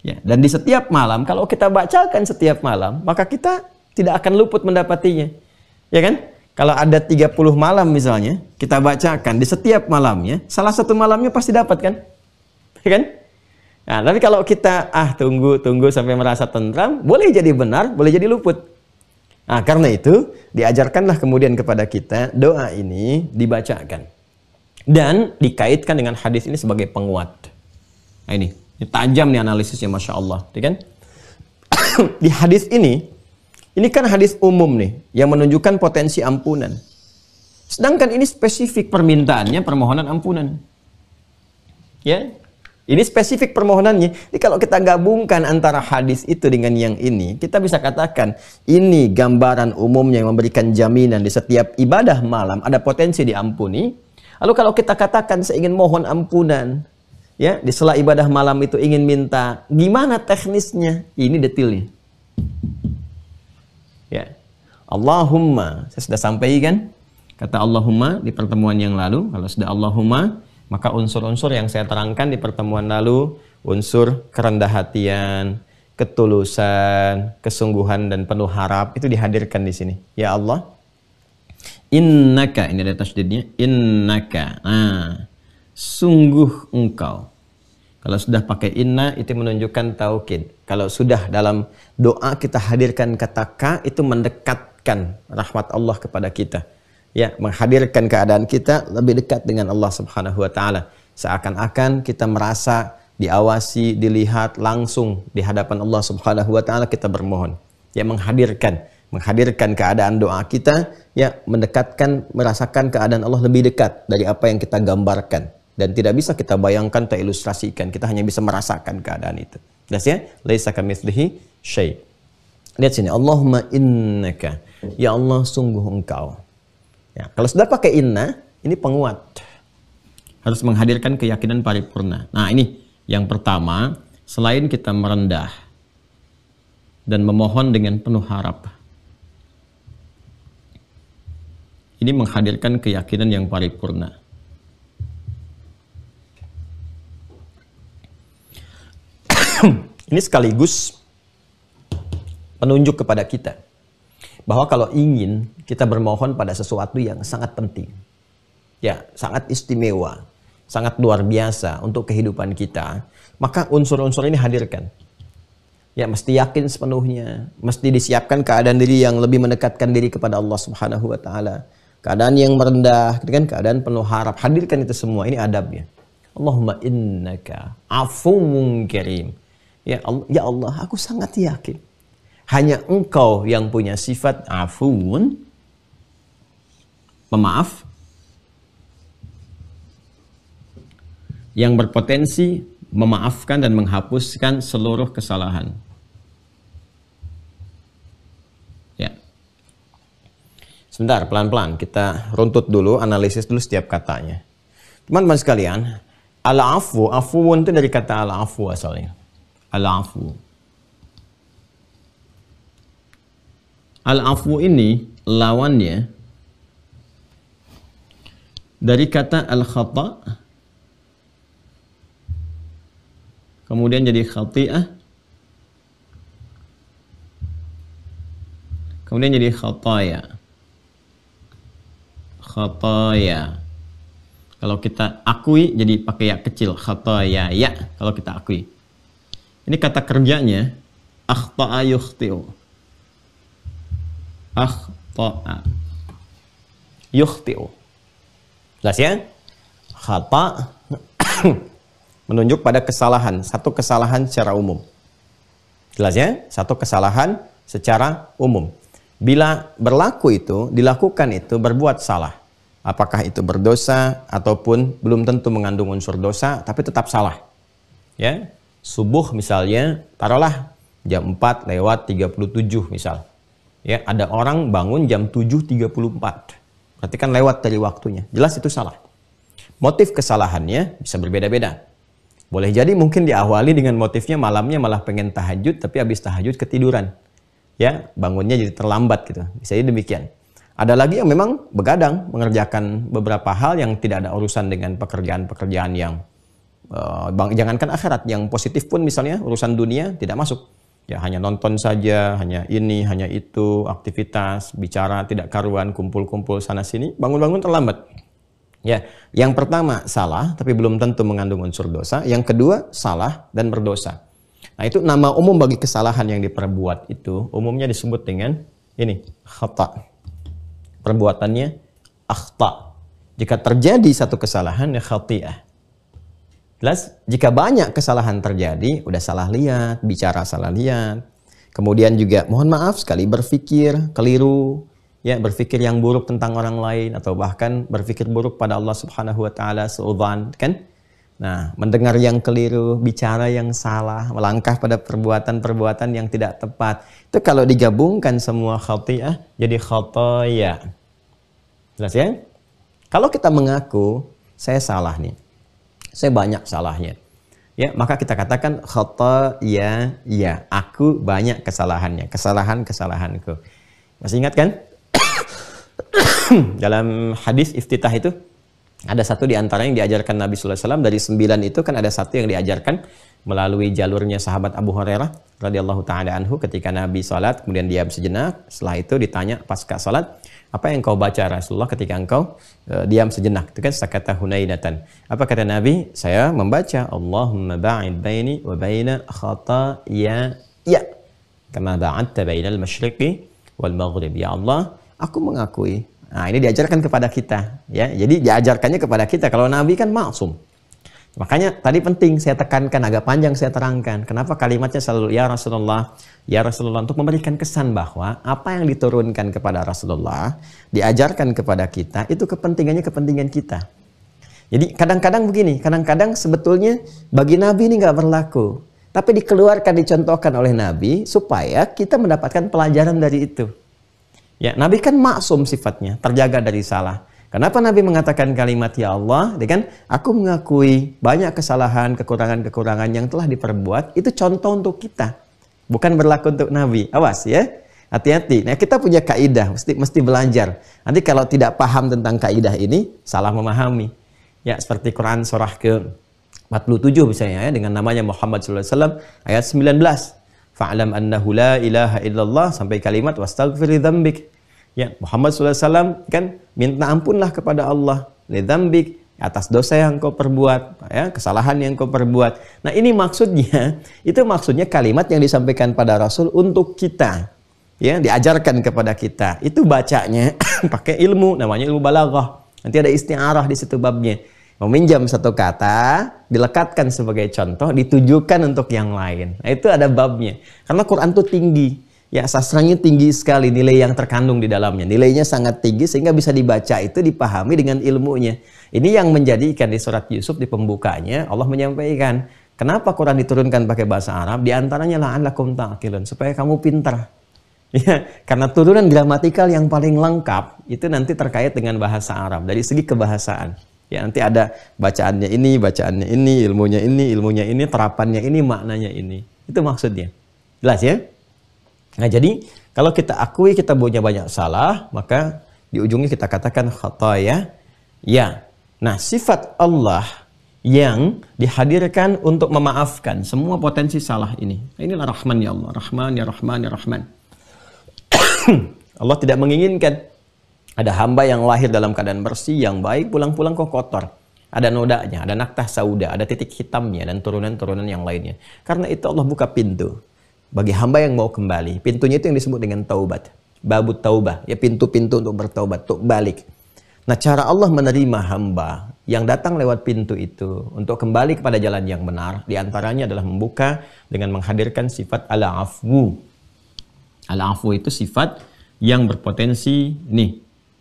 Ya, dan di setiap malam kalau kita bacakan setiap malam, maka kita tidak akan luput mendapatinya. Ya kan? Kalau ada 30 malam misalnya, kita bacakan di setiap malamnya, salah satu malamnya pasti dapat kan? Ya kan? Nah, tapi kalau kita tunggu sampai merasa tentram, boleh jadi benar, boleh jadi luput. Nah, karena itu diajarkanlah kemudian kepada kita doa ini dibacakan dan dikaitkan dengan hadis ini sebagai penguat. Nah, ini tajam nih analisisnya, Masya Allah, ya kan? Di hadis ini kan hadis umum nih, yang menunjukkan potensi ampunan. Sedangkan ini spesifik permintaannya, permohonan ampunan. Ya, ini spesifik permohonannya. Jadi kalau kita gabungkan antara hadis itu dengan yang ini, kita bisa katakan, ini gambaran umumnya yang memberikan jaminan di setiap ibadah malam, ada potensi diampuni. Lalu kalau kita katakan, saya ingin mohon ampunan, ya, di sela ibadah malam itu ingin minta, gimana teknisnya? Ini detailnya. Ya, Allahumma, saya sudah sampaikan kata Allahumma di pertemuan yang lalu. Kalau sudah Allahumma, maka unsur-unsur yang saya terangkan di pertemuan lalu, unsur kerendah hatian, ketulusan, kesungguhan dan penuh harap itu dihadirkan di sini. Ya Allah, innaka, ini ada tasydidnya, innaka. Nah, sungguh engkau. Kalau sudah pakai inna itu menunjukkan taukid. Kalau sudah dalam doa kita hadirkan kata ka, itu mendekatkan rahmat Allah kepada kita. Ya, menghadirkan keadaan kita lebih dekat dengan Allah Subhanahu wa taala. Seakan-akan kita merasa diawasi, dilihat langsung di hadapan Allah Subhanahu wa taala kita bermohon. Ya, menghadirkan keadaan doa kita, ya, mendekatkan, merasakan keadaan Allah lebih dekat dari apa yang kita gambarkan. Dan tidak bisa kita bayangkan, kita ilustrasikan. Kita hanya bisa merasakan keadaan itu. Jelas ya? Laisa kamitslihi syai'. Lihat sini. Allahumma innaka. Ya Allah, sungguh engkau. Ya, kalau sudah pakai inna, ini penguat. Harus menghadirkan keyakinan paripurna. Nah, ini yang pertama. Selain kita merendah dan memohon dengan penuh harap, ini menghadirkan keyakinan yang paripurna. Ini sekaligus penunjuk kepada kita bahwa kalau ingin kita bermohon pada sesuatu yang sangat penting, ya, sangat istimewa, sangat luar biasa untuk kehidupan kita, maka unsur-unsur ini hadirkan. Ya, mesti yakin sepenuhnya, mesti disiapkan keadaan diri yang lebih mendekatkan diri kepada Allah Subhanahu wa taala. Keadaan yang merendah, kan, keadaan penuh harap. Hadirkan itu semua, ini adabnya. Allahumma innaka afuwwun karim. Ya Allah, aku sangat yakin hanya Engkau yang punya sifat afuwun, pemaaf, yang berpotensi memaafkan dan menghapuskan seluruh kesalahan. Ya. Sebentar, pelan-pelan kita runtut dulu, analisis dulu setiap katanya. Teman-teman sekalian, al-afu, afuwun itu dari kata al-afu asalnya. Al-afu. Al-afu ini lawannya dari kata al-khata', kemudian jadi khati'ah, kemudian jadi khataya. Khataya. Kalau kita akui jadi pakai ya kecil, khataya ya kalau kita akui. Ini kata kerjanya akhta'a yukhti'u. Akhta'a yukhti'u. Jelas ya? Khata' menunjuk pada kesalahan, satu kesalahan secara umum. Jelas ya? Satu kesalahan secara umum. Bila berlaku itu, dilakukan itu, berbuat salah. Apakah itu berdosa ataupun belum tentu mengandung unsur dosa, tapi tetap salah. Ya, subuh misalnya, taruhlah jam 4 lewat 37 misal. Ya, ada orang bangun jam 7.34. Berarti kan lewat dari waktunya. Jelas itu salah. Motif kesalahannya bisa berbeda-beda. Boleh jadi mungkin diawali dengan motifnya malamnya malah pengen tahajud, tapi habis tahajud ketiduran. Ya, bangunnya jadi terlambat gitu. Bisa jadi demikian. Ada lagi yang memang begadang mengerjakan beberapa hal yang tidak ada urusan dengan pekerjaan-pekerjaan yang jangankan akhirat, yang positif pun misalnya urusan dunia tidak masuk. Ya, hanya nonton saja, hanya ini, hanya itu, aktivitas, bicara tidak karuan, kumpul-kumpul sana sini, bangun-bangun terlambat. Ya, yang pertama salah tapi belum tentu mengandung unsur dosa. Yang kedua salah dan berdosa. Nah, itu nama umum bagi kesalahan yang diperbuat itu umumnya disebut dengan ini, khata'. Perbuatannya akhta'. Jika terjadi satu kesalahan ya khati'ah. Jelas? Jika banyak kesalahan terjadi, udah salah lihat, bicara salah lihat. Kemudian juga mohon maaf sekali berpikir keliru, ya, berpikir yang buruk tentang orang lain atau bahkan berpikir buruk pada Allah Subhanahu wa taala, suudzon, kan? Nah, mendengar yang keliru, bicara yang salah, melangkah pada perbuatan-perbuatan yang tidak tepat. Itu kalau digabungkan semua khati'ah jadi khataya. Jelas ya? Kalau kita mengaku saya salah nih. Saya banyak salahnya. Ya, maka kita katakan khataya, ya, aku banyak kesalahannya, kesalahan-kesalahanku. Masih ingat kan? Dalam hadis iftitah itu ada satu di antara yang diajarkan Nabi sallallahu alaihi wasallam, dari 9 itu kan ada satu yang diajarkan melalui jalurnya sahabat Abu Hurairah radhiyallahu taala anhu. Ketika Nabi salat kemudian diam sejenak, setelah itu ditanya pasca salat, apa yang kau baca Rasulullah ketika engkau diam sejenak? Itu kan sakata hunainatan. Apa kata Nabi? Saya membaca Allahumma ba'id baini wa baina khataaya kama ba'adta bainal masyriqi wal maghrib. Ya Allah, aku mengakui. Nah, ini diajarkan kepada kita, ya. Jadi diajarkannya kepada kita. Kalau Nabi kan maksum. Makanya tadi penting saya tekankan, agak panjang saya terangkan. Kenapa kalimatnya selalu ya Rasulullah, untuk memberikan kesan bahwa apa yang diturunkan kepada Rasulullah, diajarkan kepada kita, itu kepentingannya kepentingan kita. Jadi kadang-kadang begini, kadang-kadang sebetulnya bagi Nabi ini nggak berlaku. Tapi dikeluarkan, dicontohkan oleh Nabi supaya kita mendapatkan pelajaran dari itu. Ya, Nabi kan maksum sifatnya, terjaga dari salah. Kenapa Nabi mengatakan kalimat ya Allah, dengan aku mengakui banyak kesalahan, kekurangan-kekurangan yang telah diperbuat, itu contoh untuk kita. Bukan berlaku untuk Nabi. Awas ya, hati-hati. Nah, kita punya kaidah, mesti belajar. Nanti kalau tidak paham tentang kaidah ini, salah memahami. Ya, seperti Quran surah ke-47 misalnya ya, dengan namanya Muhammad SAW, ayat 19. Fa'lam annahu la ilaha illallah sampai kalimat wastaghfir li dzambik. Ya, Muhammad SAW kan minta ampunlah kepada Allah li dzambik, atas dosa yang kau perbuat, ya, kesalahan yang kau perbuat. Nah, ini maksudnya, itu maksudnya kalimat yang disampaikan pada Rasul untuk kita. Ya, diajarkan kepada kita. Itu bacanya pakai ilmu, namanya ilmu balaghah. Nanti ada isti'arah di situ babnya. Meminjam satu kata, dilekatkan sebagai contoh, ditujukan untuk yang lain. Nah, itu ada babnya. Karena Quran itu tinggi. Ya, sastranya tinggi sekali, nilai yang terkandung di dalamnya. Nilainya sangat tinggi sehingga bisa dibaca itu, dipahami dengan ilmunya. Ini yang menjadikan di surat Yusuf di pembukanya, Allah menyampaikan, kenapa Quran diturunkan pakai bahasa Arab? Di antaranya la'allakum ta'qilun, supaya kamu pintar. Ya, karena turunan gramatikal yang paling lengkap, itu nanti terkait dengan bahasa Arab, dari segi kebahasaan. Ya, nanti ada bacaannya ini, ilmunya ini, terapannya ini, maknanya ini. Itu maksudnya. Jelas ya? Nah, jadi kalau kita akui kita punya banyak salah, maka di ujungnya kita katakan khataya. Ya. Nah, sifat Allah yang dihadirkan untuk memaafkan semua potensi salah ini. Inilah Rahman ya Allah. Rahman ya Rahman ya Rahman. Allah tidak menginginkan ada hamba yang lahir dalam keadaan bersih, yang baik, pulang-pulang kok kotor. Ada nodanya, ada naktah sauda, ada titik hitamnya, dan turunan-turunan yang lainnya. Karena itu Allah buka pintu bagi hamba yang mau kembali. Pintunya itu yang disebut dengan taubat. Babut taubah, ya, pintu-pintu untuk bertaubat, untuk balik. Nah, cara Allah menerima hamba yang datang lewat pintu itu untuk kembali kepada jalan yang benar, diantaranya adalah membuka dengan menghadirkan sifat al-afwu. Al-afwu itu sifat yang berpotensi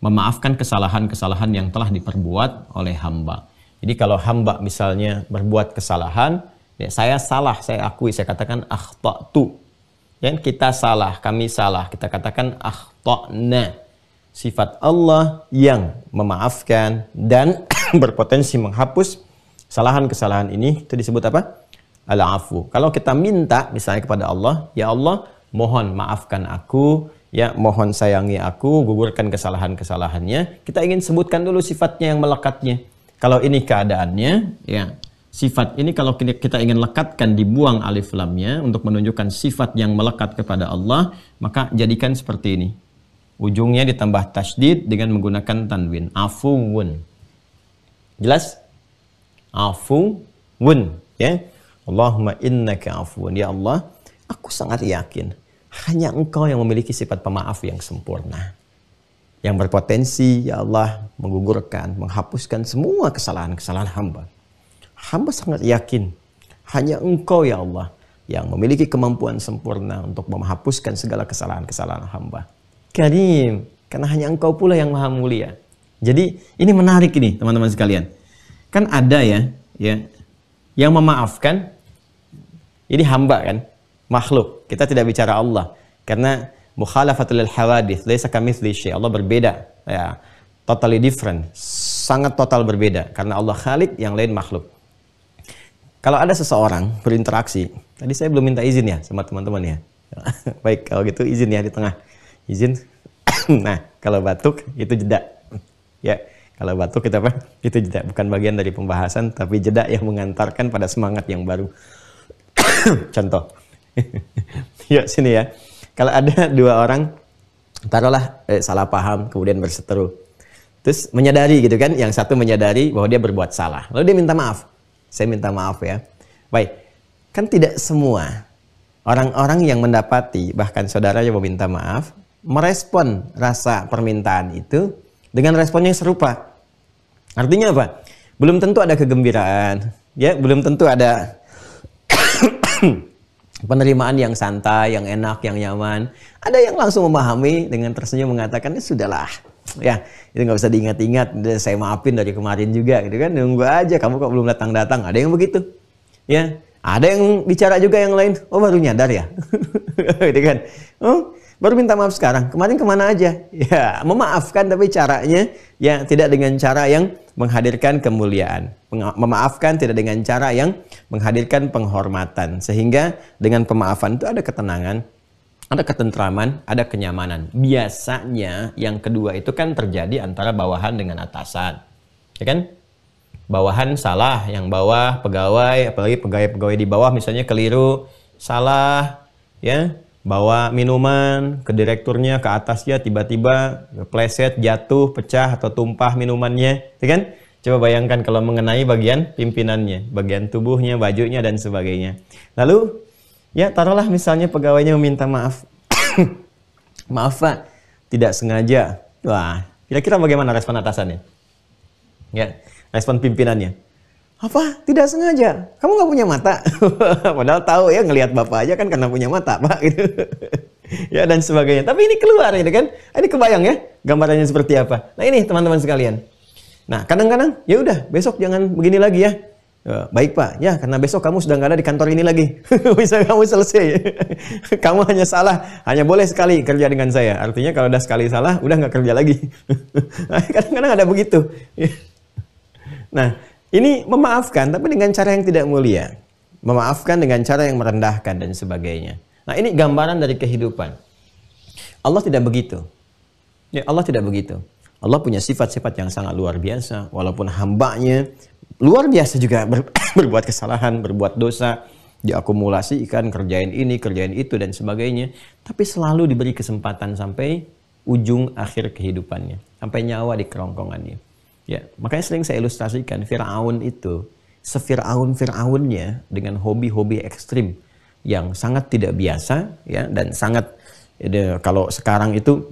memaafkan kesalahan-kesalahan yang telah diperbuat oleh hamba. Jadi kalau hamba misalnya berbuat kesalahan, ya, saya salah, saya akui, saya katakan akhta'tu. Ya, kita salah, kami salah, kita katakan akhta'na. Sifat Allah yang memaafkan dan berpotensi menghapus kesalahan-kesalahan ini, itu disebut apa? Al-afu. Kalau kita minta misalnya kepada Allah, ya Allah, mohon maafkan aku, ya, mohon sayangi aku, gugurkan kesalahan-kesalahannya. Kita ingin sebutkan dulu sifatnya yang melekatnya. Kalau ini keadaannya, ya, sifat ini kalau kita ingin lekatkan, dibuang alif lamnya untuk menunjukkan sifat yang melekat kepada Allah, maka jadikan seperti ini. Ujungnya ditambah tasydid dengan menggunakan tanwin. Afuwun. Jelas? Afuwun, ya. Allahumma innaka afuwun. Ya Allah, aku sangat yakin hanya Engkau yang memiliki sifat pemaaf yang sempurna. Yang berpotensi, ya Allah, menggugurkan, menghapuskan semua kesalahan-kesalahan hamba. Hamba sangat yakin, hanya Engkau, ya Allah, yang memiliki kemampuan sempurna untuk menghapuskan segala kesalahan-kesalahan hamba. Karim, karena hanya Engkau pula yang maha mulia. Jadi, ini menarik ini, teman-teman sekalian. Kan ada ya, yang memaafkan, ini hamba kan, makhluk. Kita tidak bicara Allah karena mukhalafatul hawadits, laisa kamitslihi syai'. Allah berbeda, ya, totally different, sangat total berbeda karena Allah Khalik, yang lain makhluk. Kalau ada seseorang berinteraksi, tadi saya belum minta izin ya sama teman-teman ya. Baik, kalau gitu izin ya di tengah. Izin. Nah, kalau batuk itu jeda. Ya, kalau batuk kita apa? Itu jeda, bukan bagian dari pembahasan tapi jeda yang mengantarkan pada semangat yang baru. Contoh. Yuk sini ya. Kalau ada dua orang, taruhlah salah paham, kemudian berseteru. Terus menyadari gitu kan, yang satu menyadari bahwa dia berbuat salah. Lalu dia minta maaf. Saya minta maaf ya. Baik, kan tidak semua orang-orang yang mendapati, bahkan saudaranya meminta maaf, merespon rasa permintaan itu dengan respon yang serupa. Artinya apa? Belum tentu ada kegembiraan, ya, belum tentu ada penerimaan yang santai, yang enak, yang nyaman. Ada yang langsung memahami dengan tersenyum mengatakan, ya sudahlah, ya itu nggak usah diingat-ingat, saya maafin dari kemarin juga, gitu kan, nunggu aja, kamu kok belum datang-datang. Ada yang begitu, ya. Ada yang bicara juga yang lain, oh baru nyadar ya, gitu kan, oh baru minta maaf sekarang, kemarin kemana aja? Ya, memaafkan tapi caranya ya tidak dengan cara yang menghadirkan kemuliaan. Memaafkan tidak dengan cara yang menghadirkan penghormatan. Sehingga dengan pemaafan itu ada ketenangan, ada ketentraman, ada kenyamanan. Biasanya yang kedua itu kan terjadi antara bawahan dengan atasan. Ya kan? Bawahan salah, yang bawah pegawai, apalagi pegawai-pegawai di bawah misalnya keliru, salah, ya, bawa minuman ke direkturnya, ke atasnya, tiba-tiba pleset, jatuh, pecah atau tumpah minumannya, ya kan? Coba bayangkan kalau mengenai bagian pimpinannya, bagian tubuhnya, bajunya dan sebagainya. Lalu ya taruhlah misalnya pegawainya meminta maaf. Maaf Pak, tidak sengaja. Wah, kira-kira bagaimana respon atasannya? Ya, respon pimpinannya. Apa? Tidak sengaja? Kamu nggak punya mata? Padahal tahu ya, ngelihat bapak aja kan karena punya mata Pak gitu. Ya dan sebagainya. Tapi ini keluar gitu kan? Ini kebayang ya gambarannya seperti apa? Nah ini teman-teman sekalian. Nah kadang-kadang ya udah besok jangan begini lagi ya. Baik Pak, ya karena besok kamu sudah nggak ada di kantor ini lagi. Bisa kamu selesai. Kamu hanya salah, hanya boleh sekali kerja dengan saya. Artinya kalau udah sekali salah, udah nggak kerja lagi. Kadang-kadang ada begitu. Nah, ini memaafkan, tapi dengan cara yang tidak mulia. Memaafkan dengan cara yang merendahkan dan sebagainya. Nah, ini gambaran dari kehidupan. Allah tidak begitu. Ya, Allah tidak begitu. Allah punya sifat-sifat yang sangat luar biasa. Walaupun hambanya luar biasa juga berbuat kesalahan, berbuat dosa, diakumulasikan, kerjain ini, kerjain itu, dan sebagainya. Tapi selalu diberi kesempatan sampai ujung akhir kehidupannya. Sampai nyawa di kerongkongannya. Ya, makanya sering saya ilustrasikan Fir'aun itu, Fir'aunnya dengan hobi-hobi ekstrim yang sangat tidak biasa, ya, dan sangat kalau sekarang itu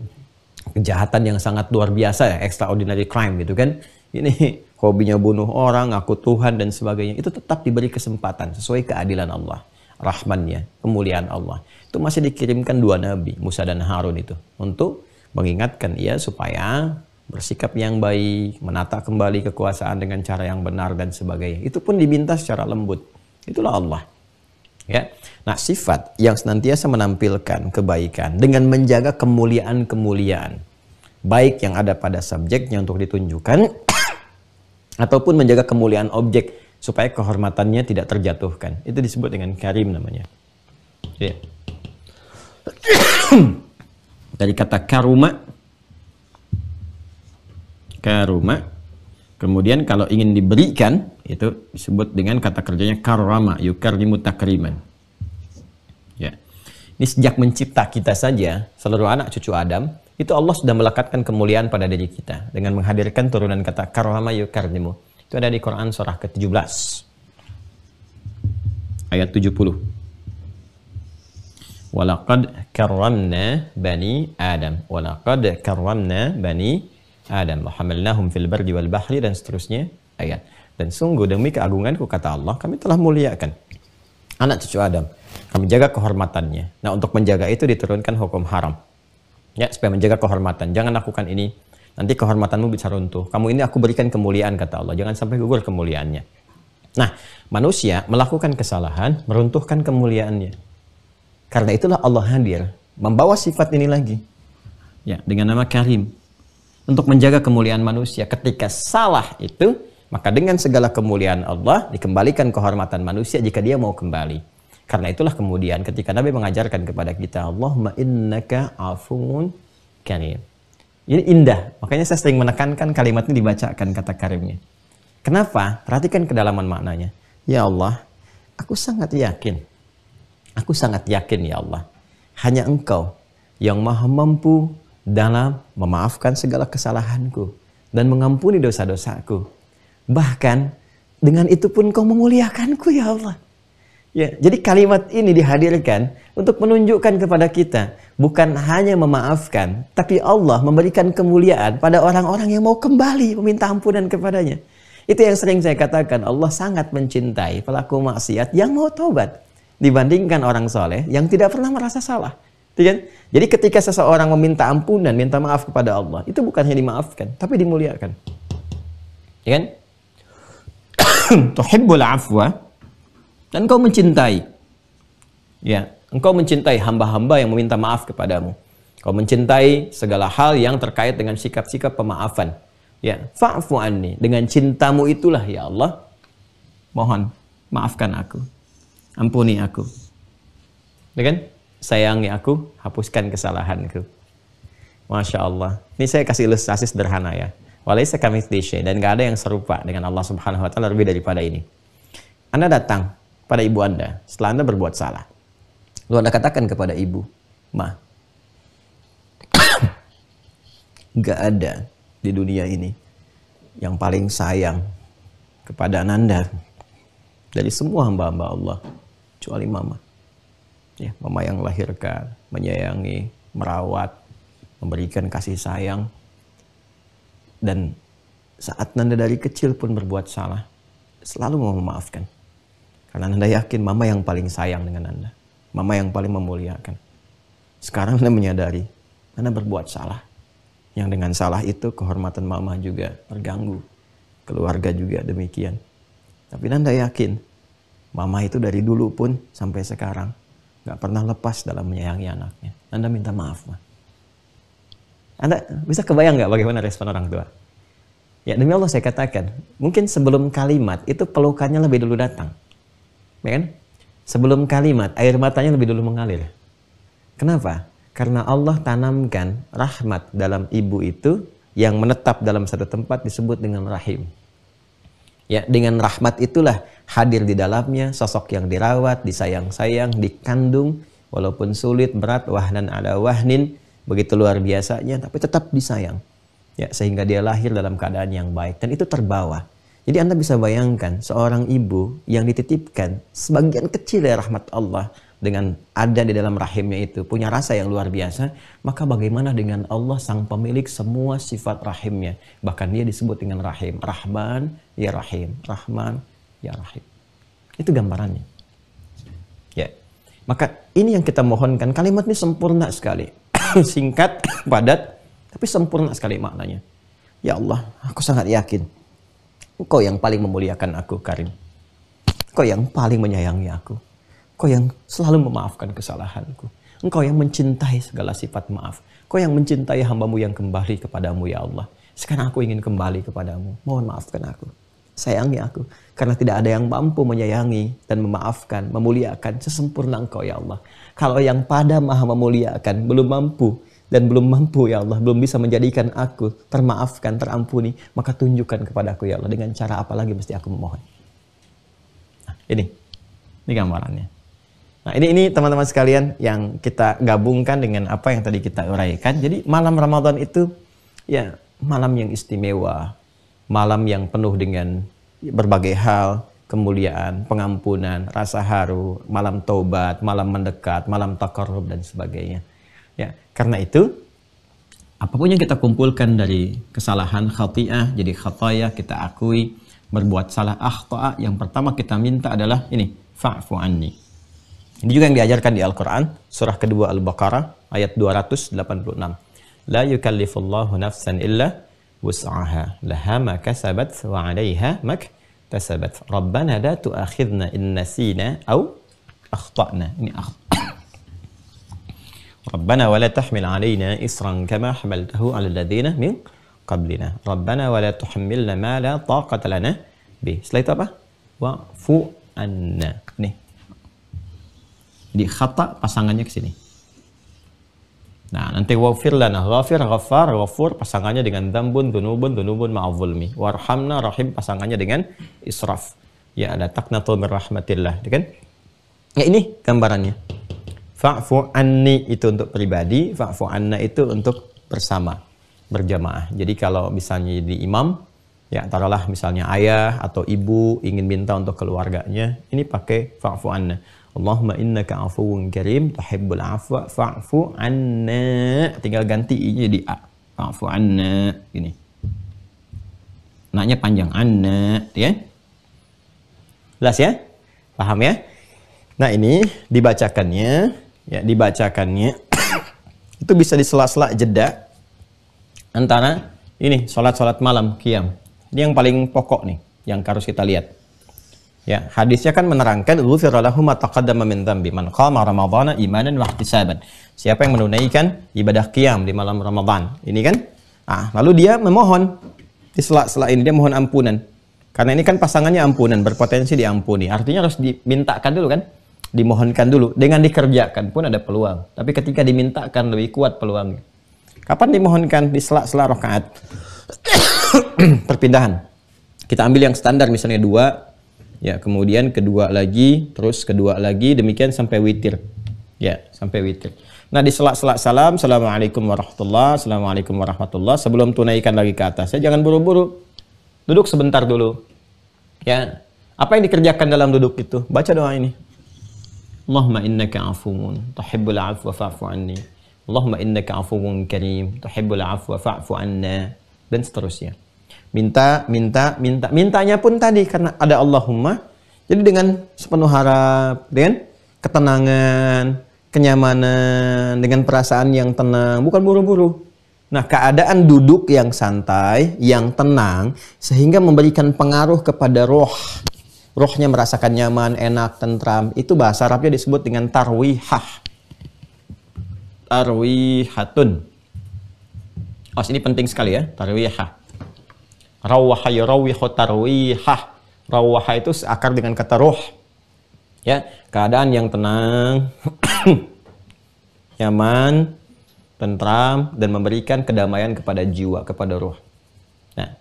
kejahatan yang sangat luar biasa ya, extraordinary crime gitu kan. Ini hobinya bunuh orang, ngaku Tuhan dan sebagainya. Itu tetap diberi kesempatan sesuai keadilan Allah, rahmannya, kemuliaan Allah. Itu masih dikirimkan 2 nabi, Musa dan Harun itu, untuk mengingatkan ia supaya bersikap yang baik, menata kembali kekuasaan dengan cara yang benar dan sebagainya. Itu pun diminta secara lembut. Itulah Allah. Ya. Nah, sifat yang senantiasa menampilkan kebaikan dengan menjaga kemuliaan-kemuliaan, baik yang ada pada subjeknya untuk ditunjukkan, ataupun menjaga kemuliaan objek supaya kehormatannya tidak terjatuhkan. Itu disebut dengan karim namanya. Ya. Dari kata karuma, kemudian kalau ingin diberikan itu disebut dengan kata kerjanya karrama, yukarrimu takriman. Ya. Ini sejak mencipta kita saja, seluruh anak cucu Adam, itu Allah sudah melekatkan kemuliaan pada diri kita dengan menghadirkan turunan kata karrama yukarrimu. Itu ada di Quran surah ke-17 ayat 70. Walaqad karramna bani Adam. Walaqad karramna bani Adam, hamalnahum fil bardi wal bahri, dan seterusnya ayat. Dan sungguh demi keagunganku, kata Allah, kami telah muliakan anak cucu Adam. Kami jaga kehormatannya. Nah, untuk menjaga itu diturunkan hukum haram. Ya, supaya menjaga kehormatan. Jangan lakukan ini, nanti kehormatanmu bisa runtuh. Kamu ini aku berikan kemuliaan, kata Allah. Jangan sampai gugur kemuliaannya. Nah, manusia melakukan kesalahan, meruntuhkan kemuliaannya. Karena itulah Allah hadir, membawa sifat ini lagi. Ya, dengan nama Karim. Untuk menjaga kemuliaan manusia. Ketika salah itu, maka dengan segala kemuliaan Allah dikembalikan kehormatan manusia jika dia mau kembali. Karena itulah kemudian ketika Nabi mengajarkan kepada kita, Allahumma innaka afuun karim. Ini indah. Makanya saya sering menekankan kalimat ini dibacakan kata karimnya. Kenapa? Perhatikan kedalaman maknanya. Ya Allah, aku sangat yakin. Aku sangat yakin ya Allah. Hanya Engkau yang maha mampu dalam memaafkan segala kesalahanku dan mengampuni dosa-dosaku. Bahkan dengan itu pun Kau memuliakanku ya Allah. Ya, jadi kalimat ini dihadirkan untuk menunjukkan kepada kita bukan hanya memaafkan, tapi Allah memberikan kemuliaan pada orang-orang yang mau kembali meminta ampunan kepadanya. Itu yang sering saya katakan, Allah sangat mencintai pelaku maksiat yang mau taubat dibandingkan orang soleh yang tidak pernah merasa salah. Jadi ketika seseorang meminta ampunan, minta maaf kepada Allah, itu bukan hanya dimaafkan, tapi dimuliakan. Ya kan? Tuhibbul afwa, dan Engkau mencintai. Ya, Engkau mencintai hamba-hamba yang meminta maaf kepadamu. Kau mencintai segala hal yang terkait dengan sikap-sikap pemaafan. Ya, fa'fu anni, dengan cintamu itulah ya Allah, mohon maafkan aku. Ampuni aku. Ya kan? Sayangi aku, hapuskan kesalahanku. Masya Allah. Ini saya kasih ilustrasi sederhana ya. Walaysa kamitslihi syai', dan gak ada yang serupa dengan Allah Subhanahu wa taala lebih daripada ini. Anda datang pada ibu Anda setelah Anda berbuat salah. Lalu Anda katakan kepada ibu, "Ma, nggak ada di dunia ini yang paling sayang kepada Ananda dari semua hamba-hamba Allah kecuali Mama." Ya, Mama yang melahirkan, menyayangi, merawat, memberikan kasih sayang. Dan saat Nanda dari kecil pun berbuat salah, selalu mau memaafkan. Karena Nanda yakin Mama yang paling sayang dengan Nanda. Mama yang paling memuliakan. Sekarang Nanda menyadari, Nanda berbuat salah. Yang dengan salah itu kehormatan Mama juga terganggu. Keluarga juga demikian. Tapi Nanda yakin, Mama itu dari dulu pun sampai sekarang gak pernah lepas dalam menyayangi anaknya. Nanda minta maaf, Ma. Anda bisa kebayang gak bagaimana respon orang tua? Ya, demi Allah saya katakan, mungkin sebelum kalimat itu pelukannya lebih dulu datang. Ya kan? Sebelum kalimat, air matanya lebih dulu mengalir. Kenapa? Karena Allah tanamkan rahmat dalam ibu itu yang menetap dalam satu tempat disebut dengan rahim. Ya, dengan rahmat itulah hadir di dalamnya sosok yang dirawat, disayang-sayang, dikandung, walaupun sulit, berat, wahnan ala wahnin, begitu luar biasanya, tapi tetap disayang. Ya, sehingga dia lahir dalam keadaan yang baik dan itu terbawa. Jadi Anda bisa bayangkan seorang ibu yang dititipkan sebagian kecil dari rahmat Allah dengan ada di dalam rahimnya itu punya rasa yang luar biasa, maka bagaimana dengan Allah sang pemilik semua sifat rahimnya? Bahkan dia disebut dengan rahim, Rahman ya Rahim, Rahman ya Rahim. Itu gambarannya. Ya. Maka ini yang kita mohonkan, kalimat ini sempurna sekali. Singkat, padat, tapi sempurna sekali maknanya. Ya Allah, aku sangat yakin Engkau yang paling memuliakan aku, Karim. Engkau yang paling menyayangi aku. Engkau yang selalu memaafkan kesalahanku. Engkau yang mencintai segala sifat maaf. Engkau yang mencintai hamba-Mu yang kembali kepadamu, ya Allah. Sekarang aku ingin kembali kepadamu. Mohon maafkan aku. Sayangi aku. Karena tidak ada yang mampu menyayangi dan memaafkan, memuliakan sesempurna Engkau, ya Allah. Kalau yang pada Maha memuliakan belum mampu, dan belum mampu, ya Allah, belum bisa menjadikan aku termaafkan, terampuni, maka tunjukkan kepada aku, ya Allah, dengan cara apa lagi mesti aku memohon. Nah, ini gambarannya. Nah, ini teman-teman sekalian yang kita gabungkan dengan apa yang tadi kita uraikan. Jadi malam Ramadan itu ya malam yang istimewa, malam yang penuh dengan berbagai hal, kemuliaan, pengampunan, rasa haru, malam taubat, malam mendekat, malam taqarrub dan sebagainya. Ya, karena itu apapun yang kita kumpulkan dari kesalahan khati'ah, jadi khataya kita akui, berbuat salah akhta'a, yang pertama kita minta adalah ini, fa'fu anni. Ini juga yang diajarkan di Al-Qur'an, surah kedua Al-Baqarah ayat 286. La yukallifullahu nafsan illa wus'aha, laha ma kasabat wa 'alaiha ma kasabat. Rabbana la tu'akhidna in nasina aw akhta'na. Ini Rabbana wa la tahmil 'alaina isran kama hamaltahu 'alal ladzina min qablina. Rabbana wa la tuhammilna ma la taqata lana bih. Setelah itu apa? Wa'fu anna. Nih. Di khata pasangannya ke sini. Nah, nanti wa'fir lana, ghafir, ghaffar, ghafur pasangannya dengan dzambun, dzunubun ma'adzulmi. Warhamna, rahim pasangannya dengan israf. Ya, la taqnatu min rahmatillah, kan? Ya, ini gambarannya. Fa'fu anni itu untuk pribadi, fa'fu anna itu untuk bersama, berjamaah. Jadi kalau misalnya di imam, ya taruhlah misalnya ayah atau ibu ingin minta untuk keluarganya, ini pakai fa'fu anna. Allahumma innaka afuwun karim, tuhibbul afwa fa'fu anna. Tinggal ganti i-nya jadi a. Fa'fu anna, gini. Naknya panjang, anna, ya. Jelas ya? Paham ya? Nah, ini dibacakannya itu bisa di sela-sela jeda antara ini sholat malam qiyam. Ini yang paling pokok nih yang harus kita lihat. Ya, hadisnya kan menerangkan ghufira lahu ma taqaddama min dzambi man qama ramadhana imanan wa ihtisaban. Siapa yang menunaikan ibadah qiyam di malam Ramadan. Ini kan? Lalu dia memohon di sela-sela ini dia mohon ampunan. Karena ini kan pasangannya ampunan, berpotensi diampuni. Artinya harus dimintakan dulu kan? Dimohonkan dulu, dengan dikerjakan pun ada peluang. Tapi ketika dimintakan lebih kuat peluangnya. Kapan dimohonkan? Di sela-sela rakaat perpindahan. Kita ambil yang standar misalnya 2, ya kemudian kedua lagi, terus kedua lagi, demikian sampai witir. Ya, sampai witir. Nah, di sela-sela salam, Assalamualaikum warahmatullah, Assalamualaikum warahmatullah, sebelum tunaikan lagi ke atasnya, jangan buru-buru. Duduk sebentar dulu. Ya. Apa yang dikerjakan dalam duduk itu? Baca doa ini. Allahumma innaka afuwun tuhibbul afwa fa'fu anni. Allahumma innaka afuwun karim tuhibbul afwa fa'fu anna, dan seterusnya. Mintanya pun tadi karena ada Allahumma. Jadi dengan sepenuh harap, dengan ketenangan, kenyamanan, dengan perasaan yang tenang, bukan buru-buru. Nah, keadaan duduk yang santai, yang tenang, sehingga memberikan pengaruh kepada roh. Rohnya merasakan nyaman, enak, tentram. Itu bahasa Arabnya disebut dengan tarwihah. Tarwihatun. Oh, ini penting sekali ya, tarwihah. Rawaha yurawihu tarwihah. Rawaha itu seakar dengan kata roh. Ya, keadaan yang tenang, nyaman, tentram, dan memberikan kedamaian kepada jiwa, kepada roh. Nah,